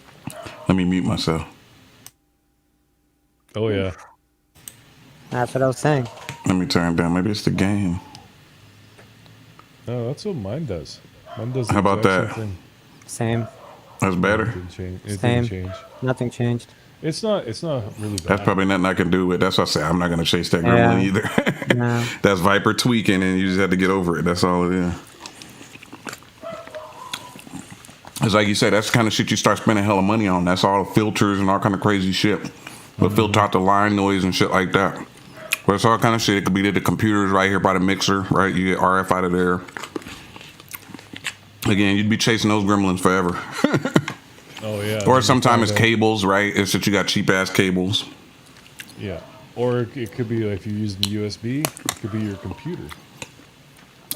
Let me mute myself. Oh yeah. That's what I was saying. Let me turn it down. Maybe it's the game. No, that's what mine does. Mine does the How about exact that? same thing. Same. That's It better. didn't change. It Same. didn't change. Nothing changed. It's not really bad. That's probably nothing I can do with. That's what I say. I'm not gonna chase that Yeah. gremlin either. No. That's Viper tweaking, and you just have to get over it. That's all it is. It's like you said. That's the kind of shit you start spending hella money on. That's all the filters and all kind of crazy shit. But filter out the line noise and shit like that. But it's all kind of shit. It could be the computers right here by the mixer, right? You get RF out of there. Again, you'd be chasing those gremlins forever. Oh yeah. Or Then you sometimes it's find out- cables, right? It's that you got cheap ass cables. Yeah. Or it could be like if you're using USB, it could be your computer.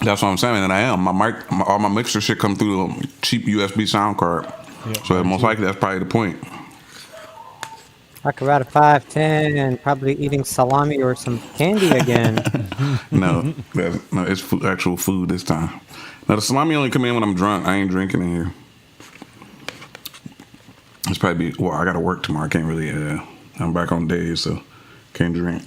That's what I'm saying, and I am. All my mixer shit come through a cheap USB sound card. Yeah, So mine most too. likely that's probably the point. Talk about a 5'10", probably eating salami or some candy again. No, it's actual food this time. Now the salami only come in when I'm drunk. I ain't drinking in here. It's probably well, I gotta work tomorrow. I can't really. I'm back on days, so can't drink.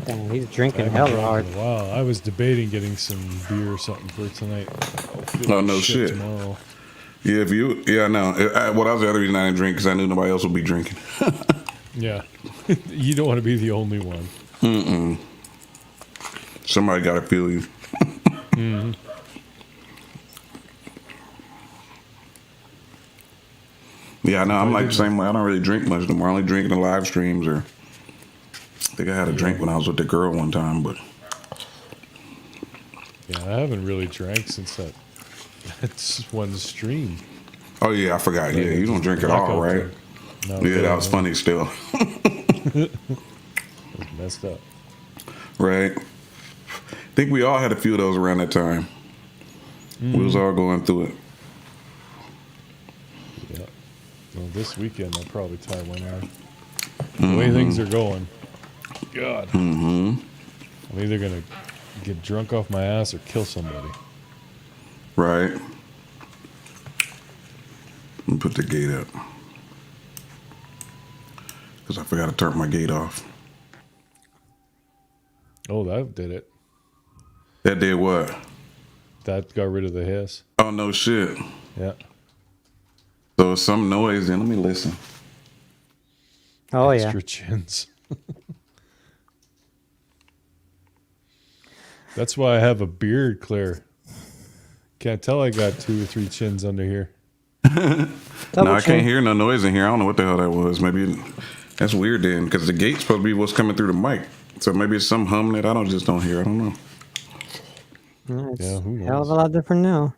Damn, he's I drinking haven't hella drank hard. in a while. I was debating getting some beer or something for tonight. I'll feel Oh, like no shit. tomorrow. Yeah, I know. Well, that was the other reason I didn't drink because I knew nobody else would be drinking. Yeah. You don't want to be the only one. Somebody gotta feel you. Yeah, I know. I'm like the same way. I don't really drink much no more. I only drink in the live streams, or I think I had a drink when I was with the girl one time, but Yeah, I haven't really drank since that one stream. oh yeah, I forgot. Yeah, you don't drink at all, Blackout right? drink. No, Yeah, that was funny still. It was messed up. Right. I think we all had a few of those around that time. We was all going through it. Yeah. Well, this weekend I'll probably tie one on. The way things are going, God. I'm either gonna get drunk off my ass or kill somebody. Right. Let me put the gate up. Because I forgot to turn my gate off. Oh, that did it. That did what? That got rid of the hiss. Oh, no shit. Yeah. So some noise, and let me listen. Oh Extra yeah. chins. That's why I have a beard, Claire. Can't tell I got 2 or 3 chins under here. No, I can't hear no noise in here. I don't know what the hell that was. Maybe that's weird then, because the gate's supposed to be what's coming through the mic. So maybe it's some hum that I don't hear. I don't know. It's Yeah, who a hell of knows? a lot different now.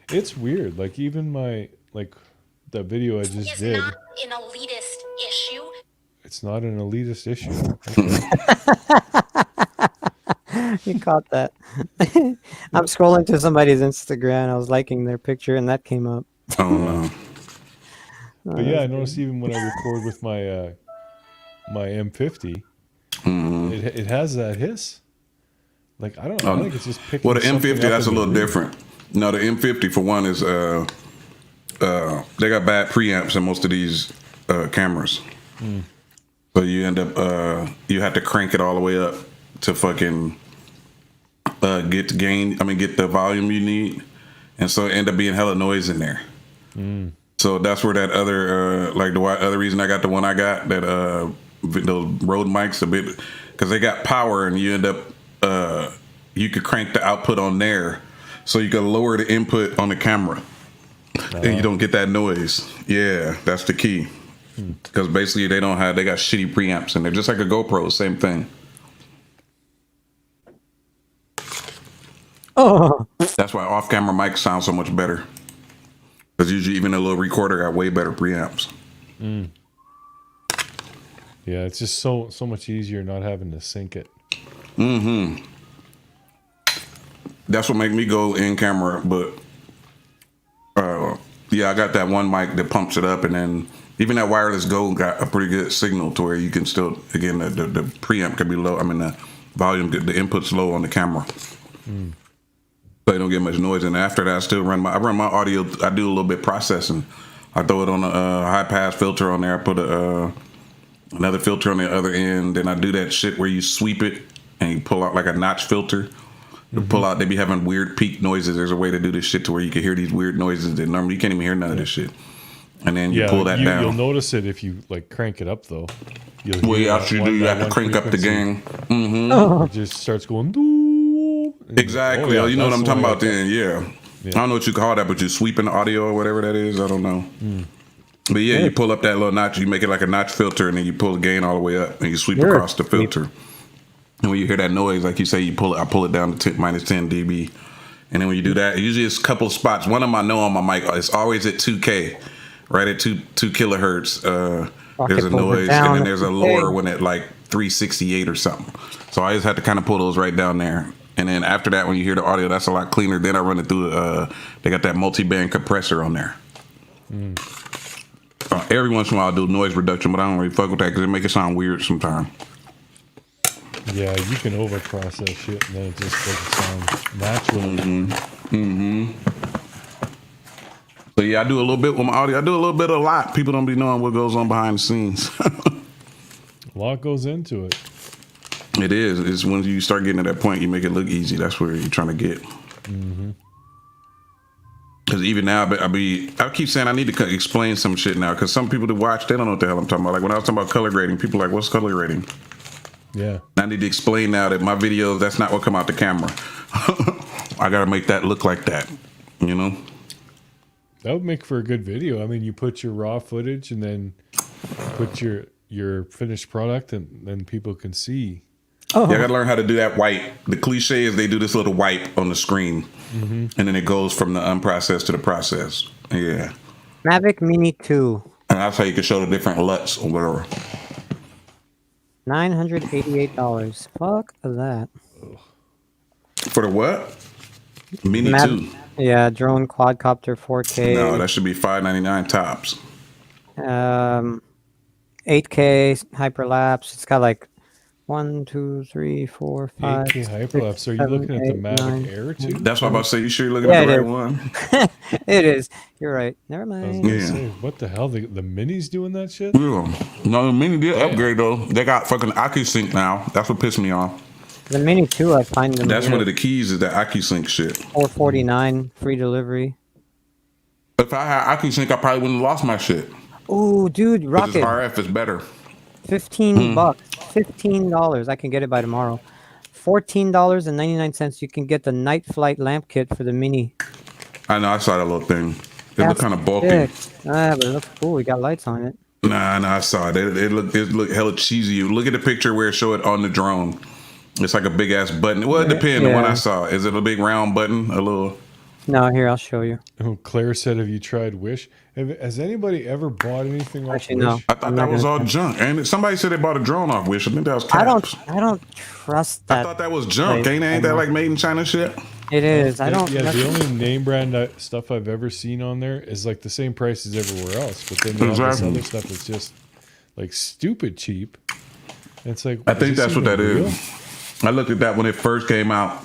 It's weird. Like even that video I just Is did. not an elitist issue. It's not an elitist issue. You caught that. I'm scrolling to somebody's Instagram. I was liking their picture, and that came up. Oh no. But yeah, I noticed even when I record with my my M50, it has that hiss. Like I don't know. I think it's just picking. Well, the something M50 up that's a in the little room. different. No, the M50 for one is they got bad preamps in most of these cameras. So you end up you have to crank it all the way up to fucking get the volume you need, and so it end up being hella noise in there. So that's where that other other reason I got the one I got that those Rode mics a bit, because they got power and you end up you could crank the output on there, so you can lower the input on the camera, and you don't get that noise. Yeah, that's the key. Because basically they got shitty preamps, and they're just like a GoPro, same thing. Oh, That's why off-camera mics sound so much better. Because usually even a little recorder got way better preamps. Yeah, it's just so much easier not having to sync it. That's what make me go in camera, but yeah, I got that one mic that pumps it up, and then even that wireless Go got a pretty good signal to where you can still, again, the preamp can be low. I mean, the volume, the input's low on the camera. So you don't get much noise. And after that, I run my audio. I do a little bit processing. I throw it on a high pass filter on there. I put another filter on the other end. Then I do that shit where you sweep it and you pull out like a notch filter. To pull out, they be having weird peak noises. There's a way to do this shit to where you can hear these weird noises that normally you can't even hear none of this shit. And then you pull that down. You'll notice it if you like crank it up though. Well, you actually do. You have to crank up the gain. It just starts going. Doo, Exactly. You know what I'm talking about then. Yeah. Yeah. I don't know what you call that, but you're sweeping the audio or whatever that is. I don't know. But yeah, you pull up that little notch. You make it like a notch filter, and then you pull the gain all the way up, and you sweep across the filter. And when you hear that noise, like you say, I pull it down to minus 10 dB. And then when you do that, usually it's a couple of spots. One of them I know on my mic, it's always at 2K, right at 2 kilohertz. There's a noise, and then there's a lower one at like 368 or something. So I just have to kind of pull those right down there. And then after that, when you hear the audio, that's a lot cleaner. Then I run it through, they got that multi-band compressor on there. Every once in a while I do noise reduction, but I don't really fuck with that because it make it sound weird sometimes. Yeah, you can over process shit and then it just doesn't sound natural. So yeah, I do a little bit with my audio. I do a little bit of a lot. People don't be knowing what goes on behind the scenes. A lot goes into it. It is. It's when you start getting to that point, you make it look easy. That's where you're trying to get. Because even now, I keep saying I need to explain some shit now. Because some people that watch, they don't know what the hell I'm talking about. Like when I was talking about color grading, people are like, what's color grading? Yeah. I need to explain now that my videos, that's not what come out the camera. I got to make that look like that, you know? That would make for a good video. I mean, you put your raw footage and then put your finished product and then people can see. Yeah, I got to learn how to do that wipe. The cliche is they do this little wipe on the screen. And then it goes from the unprocessed to the processed. Yeah. Mavic Mini 2. And that's how you can show the different LUTs or whatever. $988. Fuck that. For the what? Mini Mad- 2. Yeah, drone quadcopter 4K. No, that should be $599 tops. 8K hyperlapse. It's got like 1, 2, 3, 4, 5. 8K 6, hyperlapse. Are you 7, looking at the 8, Mavic 9, Air too? That's what I'm about to say. You sure you're looking Yeah, at the it right is. one? It is. You're right. Never I was mind. gonna Yeah. say, what the hell? The Mini's doing that shit? Yeah. No, the Mini did upgrade though. They got fucking AccuSync now. That's what pissed me off. The Mini 2, I find them. That's one of the keys is the AccuSync shit. $449 free delivery. If I had AccuSync, I probably wouldn't have lost my shit. Oh, dude, 'Cause its Rocket, RF is better. 15 bucks, $15. I can get it by tomorrow. $14.99. You can get the night flight lamp kit for the Mini. I know. I saw that little thing. It looked That's kind of bulky. sick. But it looks cool. We got lights on it. Nah, I saw it. It looked hella cheesy. You look at the picture where it showed it on the drone. It's like a big ass button. Well, it depends. The one Yeah. I saw, is it a big round button? A little. No, here, I'll show you. Oh, Claire said, "Have you tried Wish? Has anybody ever bought anything off Actually, Wish?" no. I thought I'm that not was gonna- all junk. And somebody said they bought a drone off Wish. I think that was I caps. don't trust I that. thought that was junk. Like, Ain't that like made in China shit? It is. I don't. Yeah, that's- the only name brand stuff I've ever seen on there is like the same price as everywhere else, but then they have this Exactly. other stuff that's just like stupid cheap. And it's like, I is think this that's what that even real? is. I looked at that when it first came out.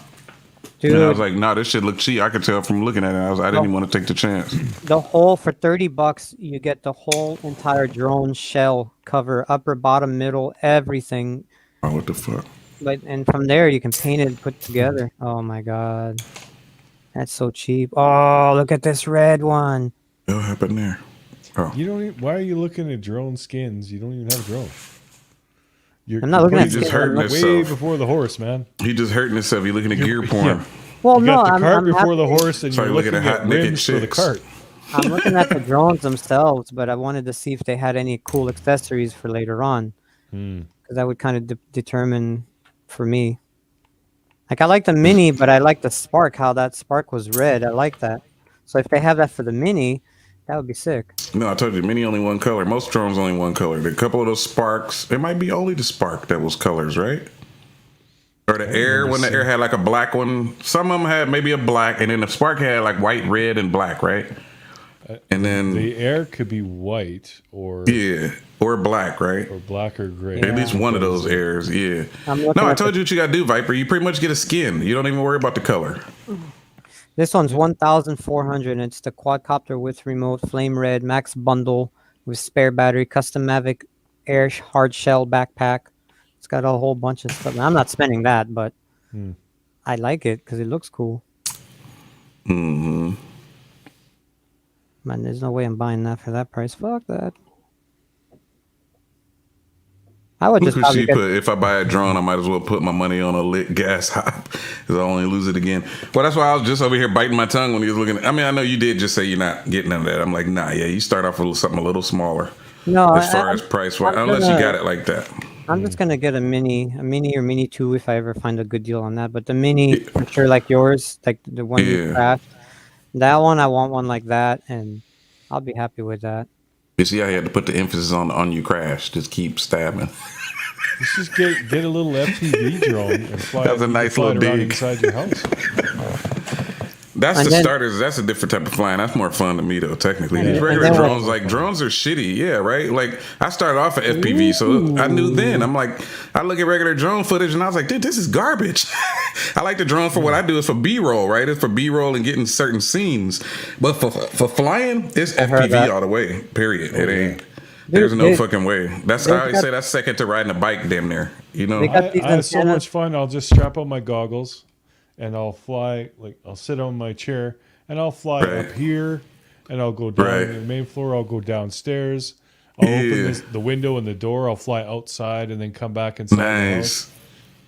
Dude, And I was like, nah, this shit look cheap. I could tell from looking at it. I didn't even want to take the chance. the whole for $30, you get the whole entire drone shell cover, upper, bottom, middle, everything. Oh, what the fuck? And from there you can paint it and put it together. Oh my god, that's so cheap. Oh, look at this red one. What happened there? Oh. You don't. Why are you looking at drone skins? You don't even have a drone. I'm not looking you're at just skins, hurting I'm it. looking- way yourself. before the horse, man. He just hurting himself. He looking at gear porn. yeah. Well, You no, got the I'm, cart I'm before the happy- horse, and Sorry, you're looking looking at at hot naked rims for the chicks. cart. I'm looking at the drones themselves, but I wanted to see if they had any cool accessories for later on, because that would kind of determine for me. Like I like the Mini, but I like the Spark. How that Spark was red. I like that. So if they have that for the Mini, that would be sick. No, I told you, Mini only one color. Most drones only one color. A couple of those Sparks, it might be only the Spark that was colors, right? Or the Air, when the Air had like a black one. Some of them had maybe a black, and then the Spark had like white, red, and black, right? And then, The Air could be white or yeah, or black, right? black or gray. At least one of those airs, yeah. I'm looking No, I at told you what you gotta do, Viper. You pretty much get a skin. You don't even worry about the color. This one's 1,400, and it's the quadcopter with remote, flame red, max bundle with spare battery, custom Mavic Air hard shell backpack. It's got a whole bunch of stuff. I'm not spending that, but I like it because it looks cool. Mm-hmm. Man, there's no way I'm buying that for that price. Fuck that. I would just Look what probably she get, put. If I buy a drone, I might as well put my money on a lit gas hop because I'll only lose it again. Well, that's why I was just over here biting my tongue when he was looking. I mean, I know you did just say you're not getting none of that. I'm like, nah, yeah, you start off with something a little smaller no, as far as price, I'm unless you gonna- got it like that. I'm just gonna get a mini or Mini 2 if I ever find a good deal on that. But the Mini, for sure, like yours, like the one you Yeah. craft, that one I want one like that, and I'll be happy with that. You see how he had to put the emphasis on you crash. Just keep stabbing. Let's just get a little FPV drone and fly. That was a you can nice fly it little around dig. inside your house. That's And the then- starters. That's a different type of flying. That's more fun to me though. Technically, these and regular then- drones, like drones, are shitty. Yeah, right. Like I started off at FPV, so I knew then. I'm like, I look at regular drone footage, and I was like, dude, this is garbage. I like the drone for what I do. It's for B-roll, right? It's for B-roll and getting certain scenes. But for flying, it's heard FPV that. all the way. Period. It ain't. There's no they- fucking way. That's they I always got- say that's second to riding a bike, damn near. You know. They got these I have so antennas. much fun. I'll just strap on my goggles, and I'll fly. Like I'll sit on my chair, and I'll fly Right. up here, and I'll go down Right. the main floor. I'll go downstairs. I'll Yeah. open the window and the door. I'll fly outside, and then come back inside the house. Nice.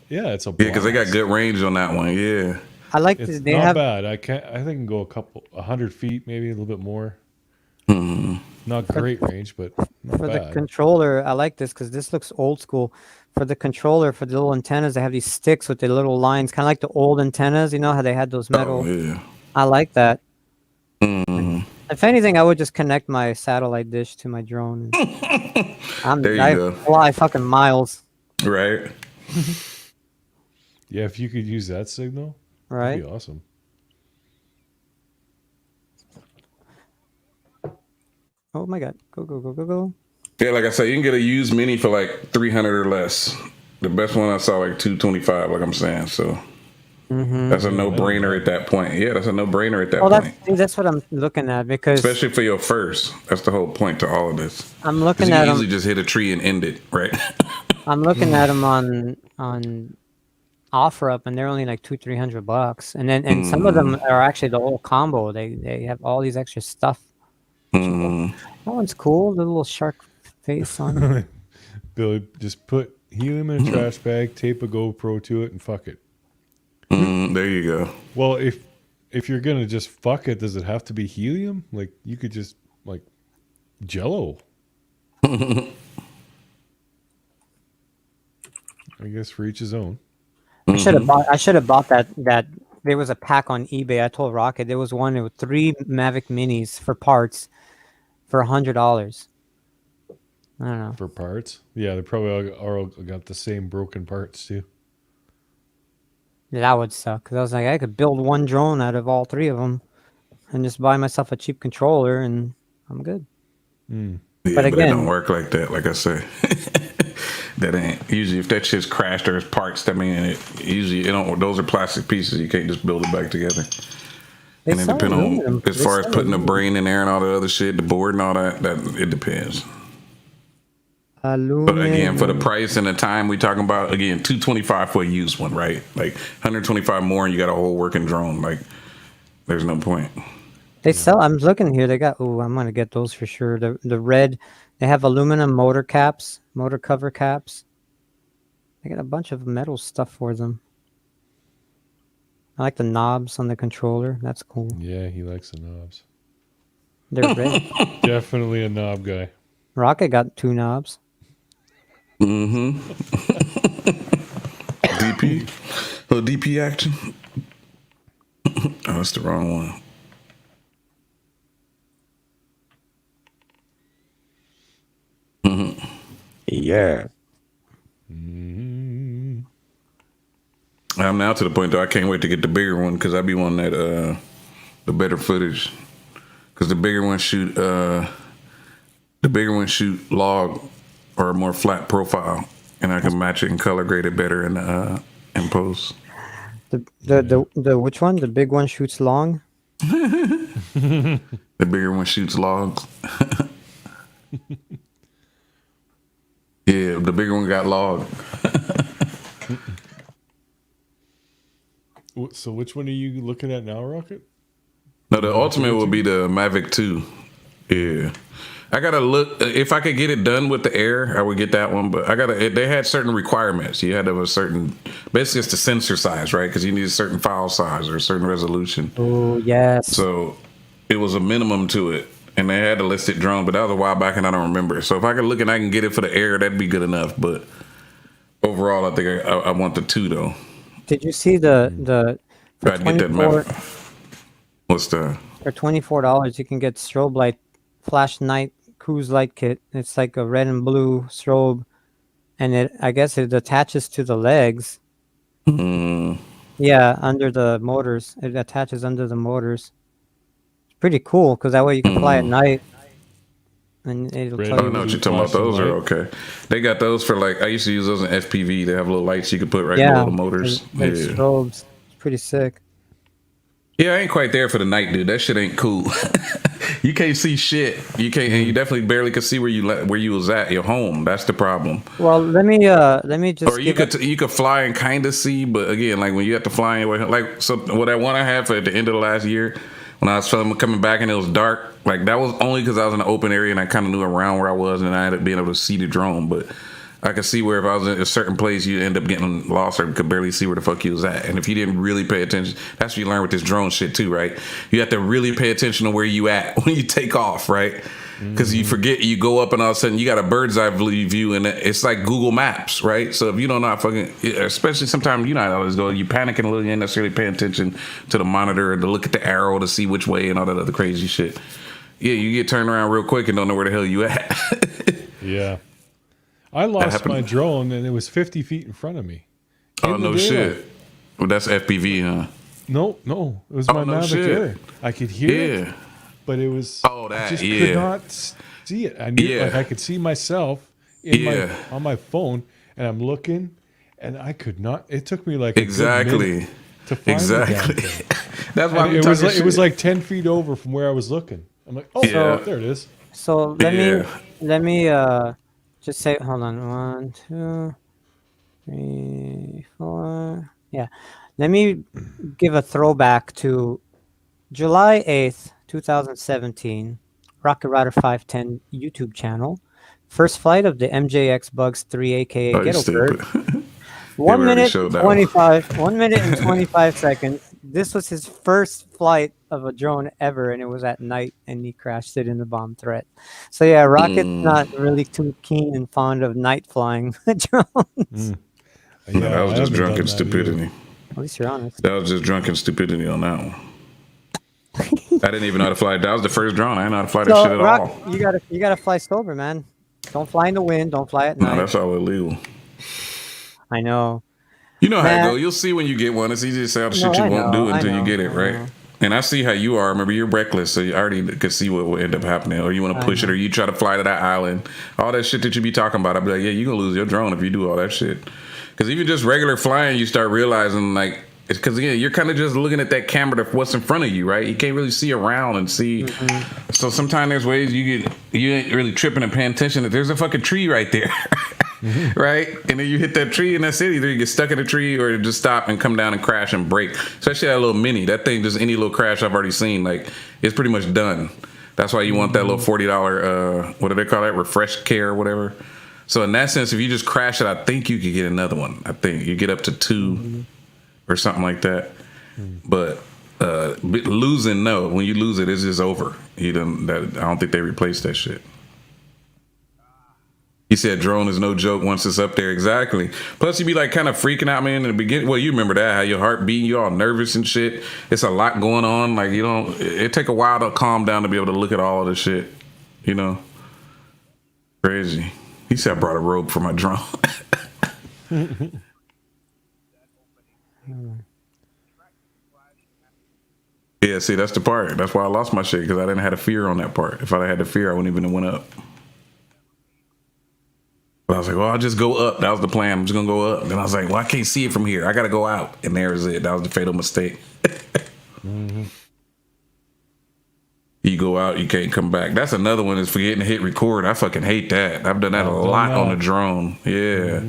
Yeah, it's a Yeah, because they got blast. good range on that one. Yeah. I like It's this. They not have bad. I think I can go 100 feet, maybe a little bit more. Not great range, but not for the bad. controller. I like this because this looks old school. For the controller, for the little antennas, they have these sticks with the little lines, kind of like the old antennas. You know how they had those metal. Oh yeah. I like that. Mm-hmm. If anything, I would just connect my satellite dish to my drone. There you I go. fly fucking miles, Right. Yeah, if you could use that signal, that'd right? be awesome. Oh my god. Go, go, go, go, go. Yeah, like I said, you can get a used mini for like 300 or less. The best one I saw like 225, like I'm saying. So that's a Yeah, that'd be no-brainer bad. at that point. Yeah, that's a no-brainer at that Well, point. that's what I'm looking at because Especially for your first. That's the whole point to all of this. I'm Because looking you at can them. easily just hit a tree and end it, right? I'm looking at them on OfferUp, and they're only like $200-300, and some of them are actually the whole combo. They have all these extra stuff. That one's cool. The little shark face on it. Billy, just put helium in a trash bag, tape a GoPro to it, and fuck it. There you go. Well, if you're gonna just fuck it, does it have to be helium? Like you could just like Jello. I guess for each his own. I should have bought that. There was a pack on eBay. I told Rocket there was one with 3 Mavic Minis for parts for $100. I don't know. For parts. Yeah, they probably all got the same broken parts too. That would suck because I was like, I could build one drone out of all 3 of them, and just buy myself a cheap controller, and I'm good. Yeah, But but it again- don't work like that, like I say. That ain't usually if that shit's crashed or it's parts, I mean it don't those are plastic pieces, you can't just build it back together. They And it sell depends aluminum. on as They far as sell putting the aluminum. brain in there and all the other shit, the board and all that it depends. But again, for the price and the time we talking about, again, $225 for a used one, right? Like $125 more and you got a whole working drone. Like there's no point. They sell. I'm looking here. They got. Oh, I'm gonna get those for sure. The red. They have aluminum motor caps, motor cover caps. They got a bunch of metal stuff for them. I like the knobs on the controller. That's cool. Yeah, he likes the knobs. They're red. Definitely a knob guy. Rocket got 2 knobs. DP. Little DP action. Oh, that's the wrong one. Yeah. I'm now to the point though I can't wait to get the bigger one because I be wanting that the better footage because the bigger one shoot log or a more flat profile and I can match it and color grade it better in post. The which one? The big one shoots long. The bigger one shoots logs. Yeah, the bigger one got log. So which one are you looking at now, Rocket? No, the ultimate will be the Mavic 2. Yeah. I gotta look if I could get it done with the Air, I would get that one. But they had certain requirements. You had to have a certain, basically it's the sensor size, right? Because you need a certain file size or a certain resolution. Oh yes. So it was a minimum to it, and they had a listed drone, but that was a while back, and I don't remember. So if I could look and I can get it for the Air, that'd be good enough. But overall, I think I want the 2 though. Did you see the for I'd get that 24 Mavic. What's the? for $24 you can get strobe light, flash night cruise light kit. It's like a red and blue strobe, and I guess it attaches to the legs. Yeah, under the motors. It attaches under the motors. It's pretty cool because that way you can fly at night, and it'll Red tell I you. don't know what you're talking about. Those are Flashing okay. They got those for like I used to use those in FPV. They have little lights you could put right Yeah, below the motors. like Yeah. strobes. It's pretty sick. Yeah, I ain't quite there for the night, dude. That shit ain't cool. You can't see shit. You can't, and you definitely barely could see where you was at your home. That's the problem. Well, let me just. Or you could fly and kind of see, but again, like when you have to fly anyway, like so what I want to have at the end of the last year when I was coming back and it was dark, like that was only because I was in an open area and I kind of knew around where I was and I ended up being able to see the drone, but. I could see where if I was in a certain place, you end up getting lost or could barely see where the fuck you was at. And if you didn't really pay attention, that's what you learn with this drone shit too, right? You have to really pay attention to where you at when you take off, right? Because you forget, you go up and all of a sudden you got a bird's eye view and it's like Google Maps, right? So if you don't know how fucking, especially sometimes you know how always go, you panicking a little, you ain't necessarily paying attention to the monitor and to look at the arrow to see which way and all that other crazy shit. Yeah, you get turned around real quick and don't know where the hell you at. Yeah. I lost happened. my drone and it was 50 feet in front of me. Oh, In the no daylight. shit. Well, that's FPV, huh? No. It was Oh, my no Mavic shit. Air. I could hear it, Yeah. but it was. Oh, I that, just yeah. could not see it. I knew, Yeah. like, I could see myself in Yeah. on my phone, and I'm looking, and I could not. It took me like a good Exactly. minute to find the damn Exactly. thing. That's why And I'm it was talking like it was shit. like 10 feet over from where I was looking. I'm like, oh, Yeah. there it is. So Yeah. let me just say, hold on, 1, 2, 3, 4. Yeah, let me give a throwback to July 8th, 2017. Rocket Rider 510 YouTube channel. First flight of the MJX Bugs 3, aka Oh, you Ghetto Bird. stupid. 1 we already minute showed and that one. 25. 1 minute and 25 seconds. This was his first flight of a drone ever, and it was at night, and he crashed it in the bomb threat. So yeah, Rocket's not really too keen and fond of night flying drones. Yeah, No, that was I just haven't drunken done that stupidity. either. At least you're honest. That was just drunken stupidity on that one. I didn't even know how to fly. That was the first drone. I didn't know how to fly that shit So at Rock, all. you gotta fly sober, man. Don't fly in the wind. Don't fly at No, night. that's all illegal. I know. You know how it Matt- go. You'll see when you get one. It's easy to say all the No, shit you I won't know, do I until you know, get it, I right? know. And I see how you are. Remember, you're reckless, so you already could see what will end up happening. Or you want to push it, or you try to fly to that island. All that shit that you be talking about, I'd be like, yeah, you're going to lose your drone if you do all that shit. Because even just regular flying, you start realizing, like, it's because, again, you're kind of just looking at that camera to what's in front of you, right? You can't really see around and see. So sometimes there's ways you ain't really tripping and paying attention that there's a fucking tree right there. Right? And then you hit that tree and that's it. Either you get stuck in a tree or just stop and come down and crash and break. Especially that little mini. That thing, just any little crash I've already seen, like, it's pretty much done. That's why you want that little $40, what do they call that? Refresh care or whatever. So in that sense, if you just crash it, I think you could get another one. I think you get up to 2 or something like that. But losing, no. When you lose it, it's just over. I don't think they replaced that shit. He said drone is no joke once it's up there. Exactly. Plus, you be like kind of freaking out, man, in the beginning. Well, you remember that, how your heart beating, you all nervous and shit. It's a lot going on. Like, you don't, it take a while to calm down to be able to look at all of the shit, you know? Crazy. He said I brought a rope for my drone. Yeah, see, that's the part. That's why I lost my shit, because I didn't have a fear on that part. If I had the fear, I wouldn't even have went up. But I was like, well, I'll just go up. That was the plan. I'm just going to go up. Then I was like, well, I can't see it from here. I got to go out. And there's it. That was the fatal mistake. You go out, you can't come back. That's another one, is forgetting to hit record. I fucking hate that. I've done that a lot on the drone. Yeah.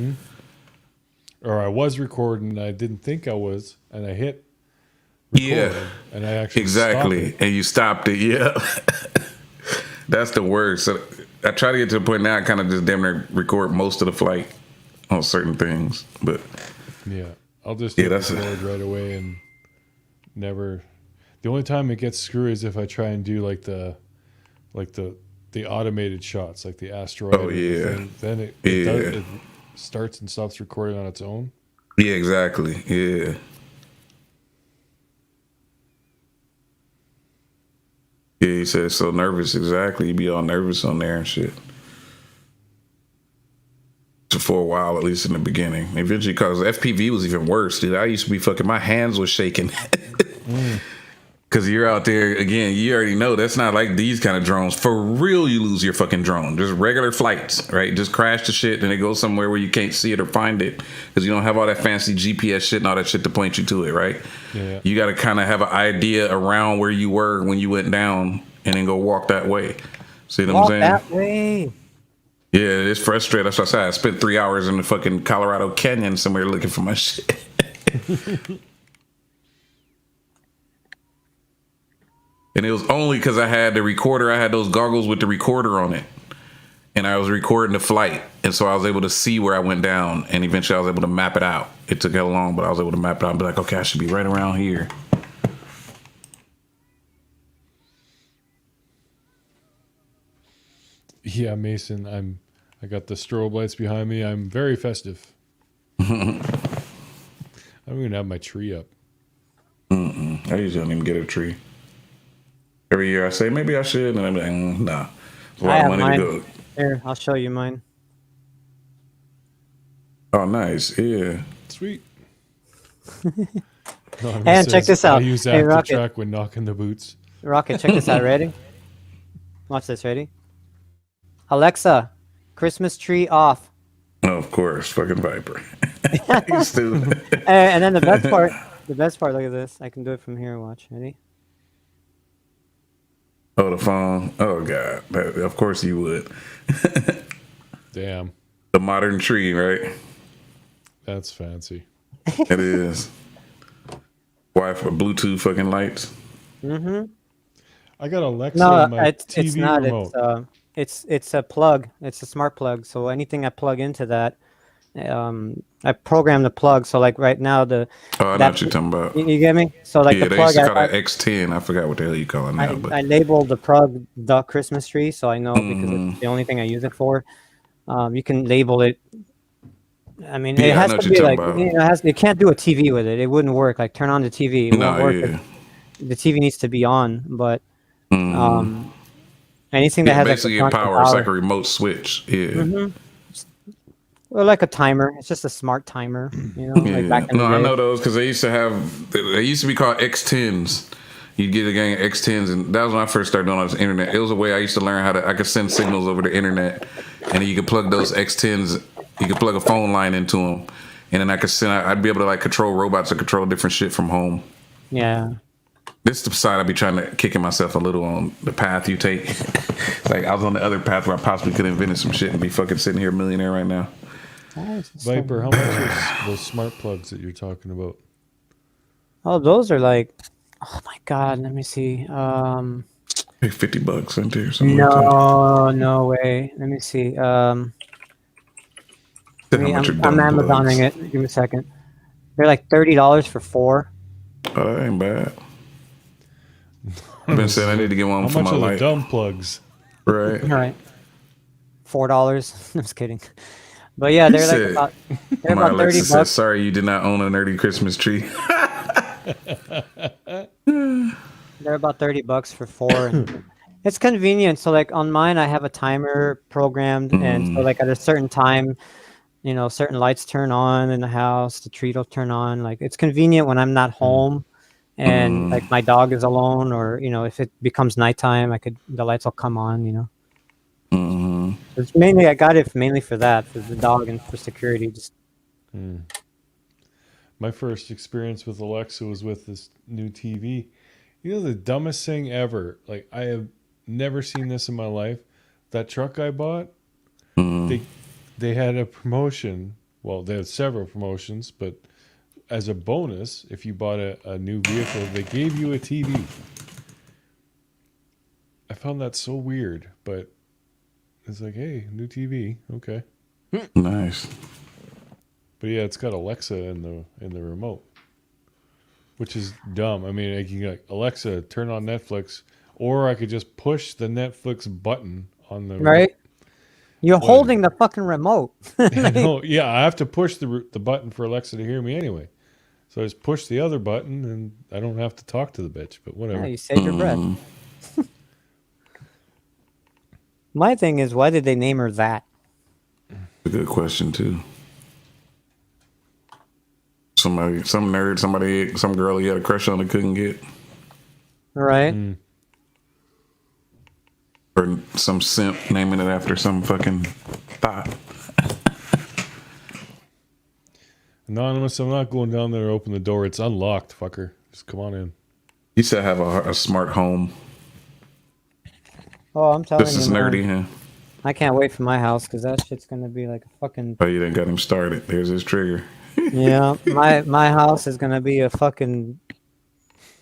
Or I was recording, I didn't think I was, and I hit record, Yeah. and I actually Exactly. stopped it. And you stopped it. Yeah. That's the worst. So I try to get to the point now I kind of just damn near record most of the flight on certain things. But Yeah, I'll just Yeah, hit that's record right away and never. The only time it gets screwy is if I try and do like the automated shots, like the asteroid. Oh, yeah. thing. Then it Yeah. it starts and stops recording on its own. yeah, exactly. Yeah. Yeah, he said so nervous. Exactly. You be all nervous on there and shit. So for a while, at least in the beginning. Eventually, because FPV was even worse, dude. I used to be fucking, my hands was shaking. Because you're out there, again, you already know that's not like these kind of drones. For real, you lose your fucking drone. Just regular flights, right? Just crash the shit and it goes somewhere where you can't see it or find it. Because you don't have all that fancy GPS shit and all that shit to point you to it, right? Yeah. You got to kind of have an idea around where you were when you went down and then go walk that way. See what I'm Walk saying? that way. Yeah, it's frustrating. That's what I said. I spent 3 hours in the fucking Colorado Canyon somewhere looking for my shit. And it was only because I had the recorder. I had those goggles with the recorder on it. And I was recording the flight. And so I was able to see where I went down. And eventually I was able to map it out. It took hell long, but I was able to map it out and be like, okay, I should be right around here. Yeah, Mason, I got the strobe lights behind me. I'm very festive. I don't even have my tree up. I usually don't even get a tree. Every year I say maybe I should, and I'm like, nah, it's a I lot of have money mine. to go. Here, I'll show you mine. Oh, nice, yeah. Sweet. Anonymous And check says, this I out. use Hey, After Rocket. Track when knocking the boots. Rocket, check this out. Ready? Watch this. Ready? Alexa, Christmas tree off. Oh, of course, fucking Viper. He's stupid. And then the best part, look at this. I can do it from here. Watch. Ready? Oh, the phone. Oh God, of course you would. Damn. The modern tree, right? That's fancy. It is. Wi-Fi, Bluetooth, fucking lights. Mm-hmm. I got Alexa No, in my TV it's not. remote. It's a plug. It's a smart plug. So anything I plug into that, I program the plug. So like right now, Oh, I know that what you're talking about. you get me. So like Yeah, the they plug, used to call that X10. I forgot what the hell you call it now, but I labeled the plug the Christmas tree, so I know because Mm-hmm. it's the only thing I use it for. You can label it. I mean, it Yeah, I has know to what be you're like talking about. it has. You can't do a TV with it. It wouldn't work. Like turn on the TV, it won't No, work. yeah. The TV needs to be on, but Mm-hmm. anything that Yeah, has like basically a your constant power. It's like power, a remote switch. Yeah. or like a timer. It's just a smart timer, like back Yeah. in No, the I day. know those because they used to have. They used to be called X10s. You'd get a gang of X10s, and that was when I first started doing all this internet. It was a way I used to learn how to. I could send signals over the internet, and then you could plug those X10s. You could plug a phone line into them, and then I could send. I'd be able to like control robots or control different shit from home. Yeah. This is the side I'd be trying to kicking myself a little on the path you take. Like I was on the other path where I possibly could have invented some shit and be fucking sitting here a millionaire right now. Viper, how much is those smart plugs that you're talking about? Oh, those are like. Oh my God. Let me see. Like $50 into or something like that. No way. Let me see. How much are I'm dumb Amazoning plugs? it. Give me a second. They're like $30 for 4. Oh, that ain't bad. I've been saying I need to get one How for much my are the light. dumb plugs? Right. All right. $4. I'm just kidding. But yeah, they're like Said, about they're my about 30 Alexa said, bucks. sorry you did not own a nerdy Christmas tree. They're about $30 for 4. And it's convenient. So like on mine, I have a timer programmed, and so like at a certain time, certain lights turn on in the house. The tree will turn on. Like it's convenient when I'm not home, and like my dog is alone, or if it becomes nighttime, the lights will come on. It's mainly I got it mainly for that, for the dog and for security. Just My first experience with Alexa was with this new TV. The dumbest thing ever. Like I have never seen this in my life. That truck I bought, they had a promotion. Well, they had several promotions, but as a bonus, if you bought a new vehicle, they gave you a TV. I found that so weird, but it's like, hey, new TV, okay. Nice. But yeah, it's got Alexa in the remote, which is dumb. I mean, I can like, Alexa, turn on Netflix, or I could just push the Netflix button on the right. You're holding the fucking remote. I know. Yeah, I have to push the button for Alexa to hear me anyway. So I just push the other button, and I don't have to talk to the bitch. But whatever. Yeah, you save your breath. My thing is, why did they name her that? A good question too. Some nerd, some girl he had a crush on and couldn't get, Right. or some simp naming it after some fucking thought. Anonymous, I'm not going down there to open the door. It's unlocked, fucker. Just come on in. You said have a smart home. Oh, I'm telling This you, is man. nerdy, huh? I can't wait for my house because that shit's gonna be like a fucking. Oh, you done got him started. There's his trigger. Yeah, my house is gonna be a fucking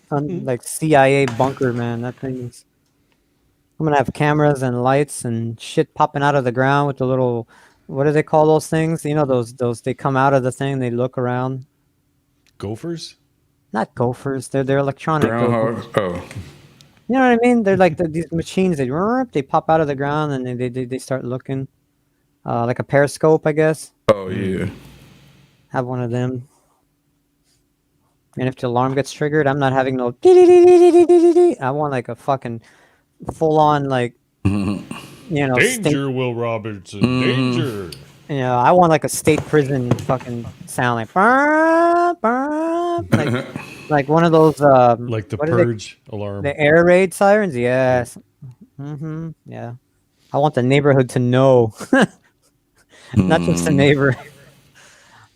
like CIA bunker, man. That thing's. I'm gonna have cameras and lights and shit popping out of the ground with the little. What do they call those things? Those they come out of the thing. They look around. Gophers? Not gophers. They're electronic gophers. Groundhog. Oh, You know what I mean? They're like these machines. They pop out of the ground and they start looking, like a periscope, I guess. oh yeah. Have one of them. And if the alarm gets triggered, I'm not having no. I want like a fucking full on like state. Danger, Will Robertson. Danger. I want like a state prison fucking sound like "Burp, burp," like one of those Like the what are they? purge alarm. The air raid sirens. Yes. Yeah. I want the neighborhood to know, not just the neighbor.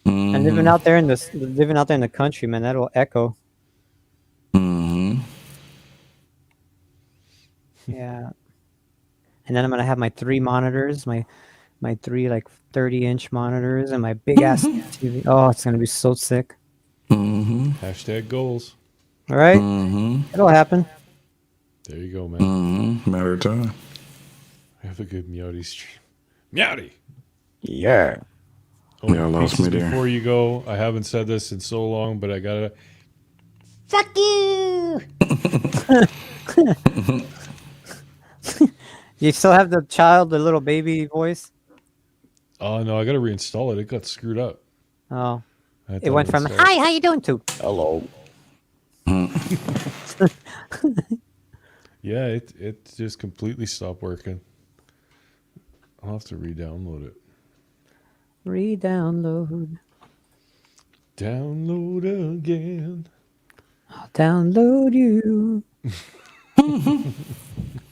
And living out there in the country, man, that'll echo. Yeah. And then I'm gonna have my 3 monitors, my 3 like 30-inch monitors, and my big ass TV. Oh, it's gonna be so sick. Hashtag goals. All right, it'll happen. There you go, man. Matter of time. Have a good Meowdy stream. Meowdy! Yeah. Oh, Yeah, I lost me there. Before you go, I haven't said this in so long, but I gotta. Fuck you! You still have the little baby voice? Oh no, I gotta reinstall it. It got screwed up. Oh, I it went from uninstalled "Hi, how you doing?" to Hello. Yeah, it just completely stopped working. I'll have to re-download it. re-download. Download again. I'll download you.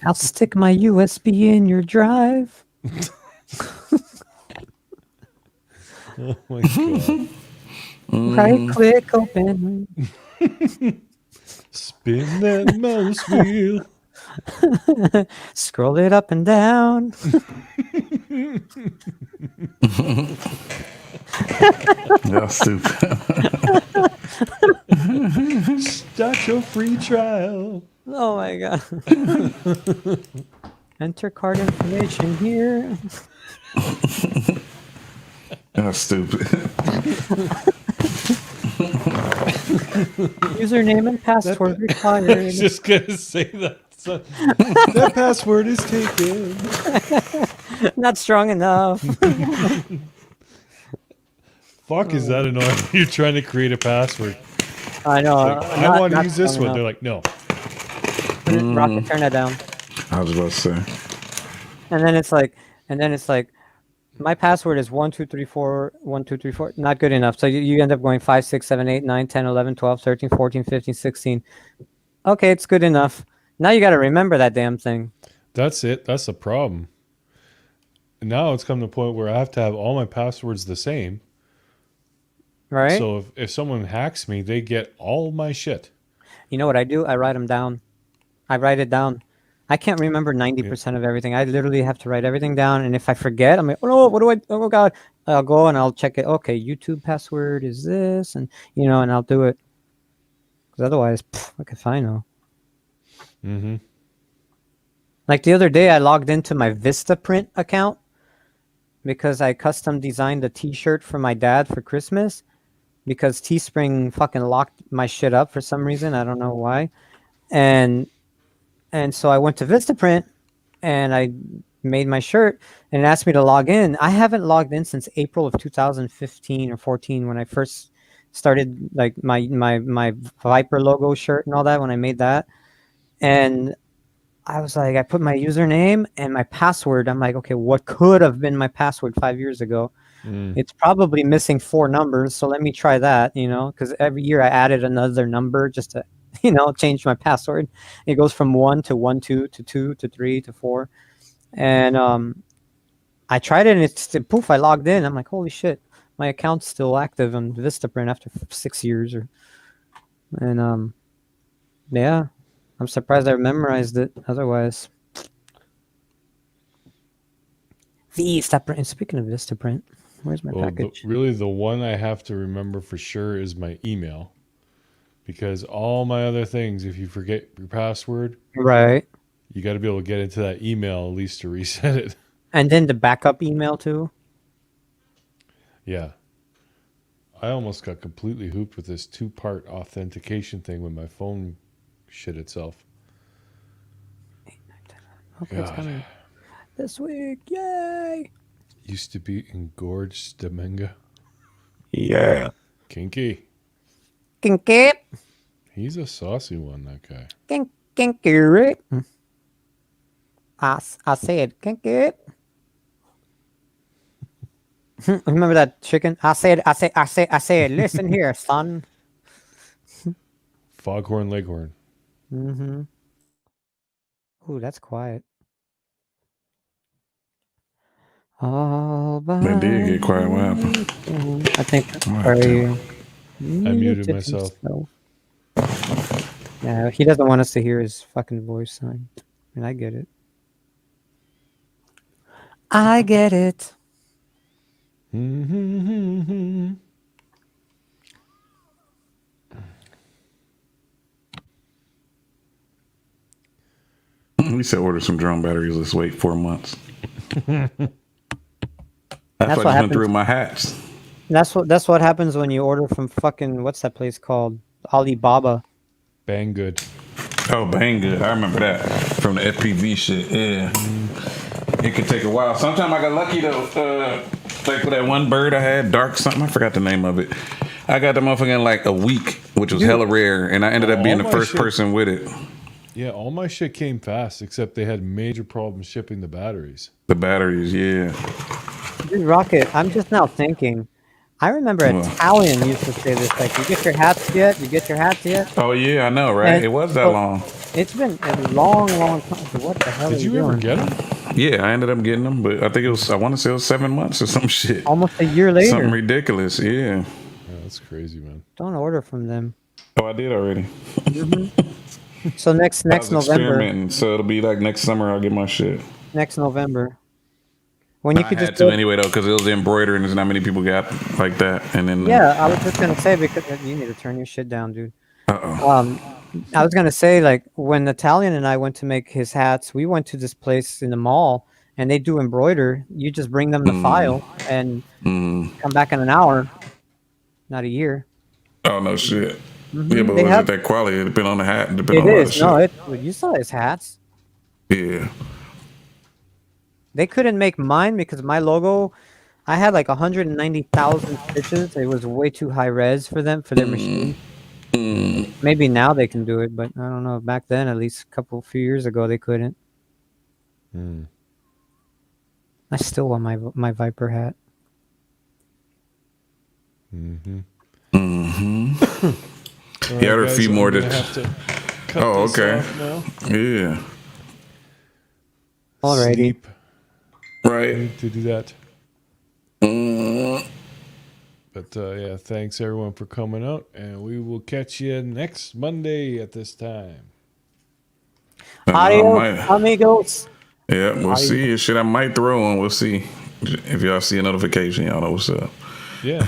I'll stick my USB in your drive. Oh my god. Right click open. Spin that mouse wheel. Scroll it up and down. That's stupid. Start your free trial. Oh my god. Enter card information here. That's stupid. Username and password I required. was just gonna say that. So, that password is taken. Not strong enough. Fuck, is that annoying? You're trying to create a password. I know. Like, I want to use this one. They're like, no. Rocket, turn that down. I was about to say. And then it's like, my password is 1234 1234. Not good enough. So you end up going 5, 6, 7, 8, 9, 10, 11, 12, 13, 14, 15, 16. Okay, it's good enough. Now you got to remember that damn thing. That's it. That's the problem. And now it's come to a point where I have to have all my passwords the same. Right? So if someone hacks me, they get all my shit. You know what I do? I write them down. I write it down. I can't remember 90% of everything. I literally have to write everything down. And if I forget, I'm like, oh no, what do I, oh God. I'll go and I'll check it. Okay, YouTube password is this. And, and I'll do it. Because otherwise, what if I know? Mm-hmm. Like the other day, I logged into my Vistaprint account because I custom designed a t-shirt for my dad for Christmas because Teespring fucking locked my shit up for some reason. I don't know why. And so I went to Vistaprint and I made my shirt and it asked me to log in. I haven't logged in since April of 2015 or 14 when I first started like my Viper logo shirt and all that when I made that. And I was like, I put my username and my password. I'm like, okay, what could have been my password 5 years ago? It's probably missing 4 numbers. So let me try that, because every year I added another number just to, change my password. It goes from 1 to 1, 2 to 2 to 3 to 4. And I tried it and it's poof, I logged in. I'm like, holy shit, my account's still active on Vistaprint after 6 years. And yeah. I'm surprised I memorized it otherwise. Vistaprint. Speaking of Vistaprint, where's my package? Really, the one I have to remember for sure is my email. Because all my other things, if you forget your password, right, you got to be able to get into that email at least to reset it. And then the backup email too. Yeah. I almost got completely hooped with this 2-part authentication thing when my phone shit itself. 8, 9, 10, 11. Okay, it's coming this week. Yay! Used to be engorged Dominga. Yeah. Kinky. Kinky. He's a saucy one, that guy. Kinky. I said kinky. Remember that chicken? I said, listen here, son. Foghorn Leghorn. Mm-hmm. Ooh, that's quiet. All by That did get quiet. What happened? I think What happened? I muted myself. Yeah, he doesn't want us to hear his fucking voice sign. And I get it. I get it. Mm-hmm. We said order some drone batteries. Let's wait 4 months. That's That's what what just went happens. through my hats. That's what happens when you order from fucking what's that place called? Alibaba. Banggood. Oh, Banggood. I remember that from the FPV shit. Yeah. It could take a while. Sometimes I got lucky though. Like with that one bird I had, dark something. I forgot the name of it. I got the motherfucker in like a week, which was hella rare, and I ended up being the first person with it. Yeah, all my shit came fast, except they had major problems shipping the batteries. The batteries, yeah. Dude, Rocket, I'm just now thinking. I remember Italian used to say this, like, you get your hats yet? You get your hats yet? Oh yeah, I know, right? And It was that so- long. It's been a long, long time. What the hell Did are you ever doing? get them? Yeah, I ended up getting them, but I think it was, I want to say it was 7 months or some shit. Almost a year later. Something ridiculous, yeah. Yeah, that's crazy, man. Don't order from them. Oh, I did already. So next I was November. experimenting, so it'll be like next summer I'll get my shit. Next November. When you I could had just to go, anyway though, because it was embroidered and there's not many people got like that. And then yeah, I was just gonna say because you need to turn your shit down, dude. uh-oh. I was gonna say like when Italian and I went to make his hats, we went to this place in the mall and they do embroider. You just bring them the file and come back in an hour, not a year. Oh no shit. Yeah, but They was have- it that quality? It depend on the hat. It depend It on a lot of is. shit. No, you saw his hats. Yeah. They couldn't make mine because my logo, I had like 190,000 stitches. It was way too high res for them, for their machine. Maybe now they can do it, but I don't know. Back then, at least few years ago, they couldn't. I still want my Viper hat. All Yeah, there are a guys, few I'm more gonna that- have to cut Oh, this okay. off now. Yeah. Alrighty. Sleep. I Right. need to do that. But yeah, thanks everyone for coming out, and we will catch you next Monday at this time. Adios, amigos. Yeah, we'll see. Shit, I might throw one. We'll see. If y'all see a notification, y'all know what's up. Yeah.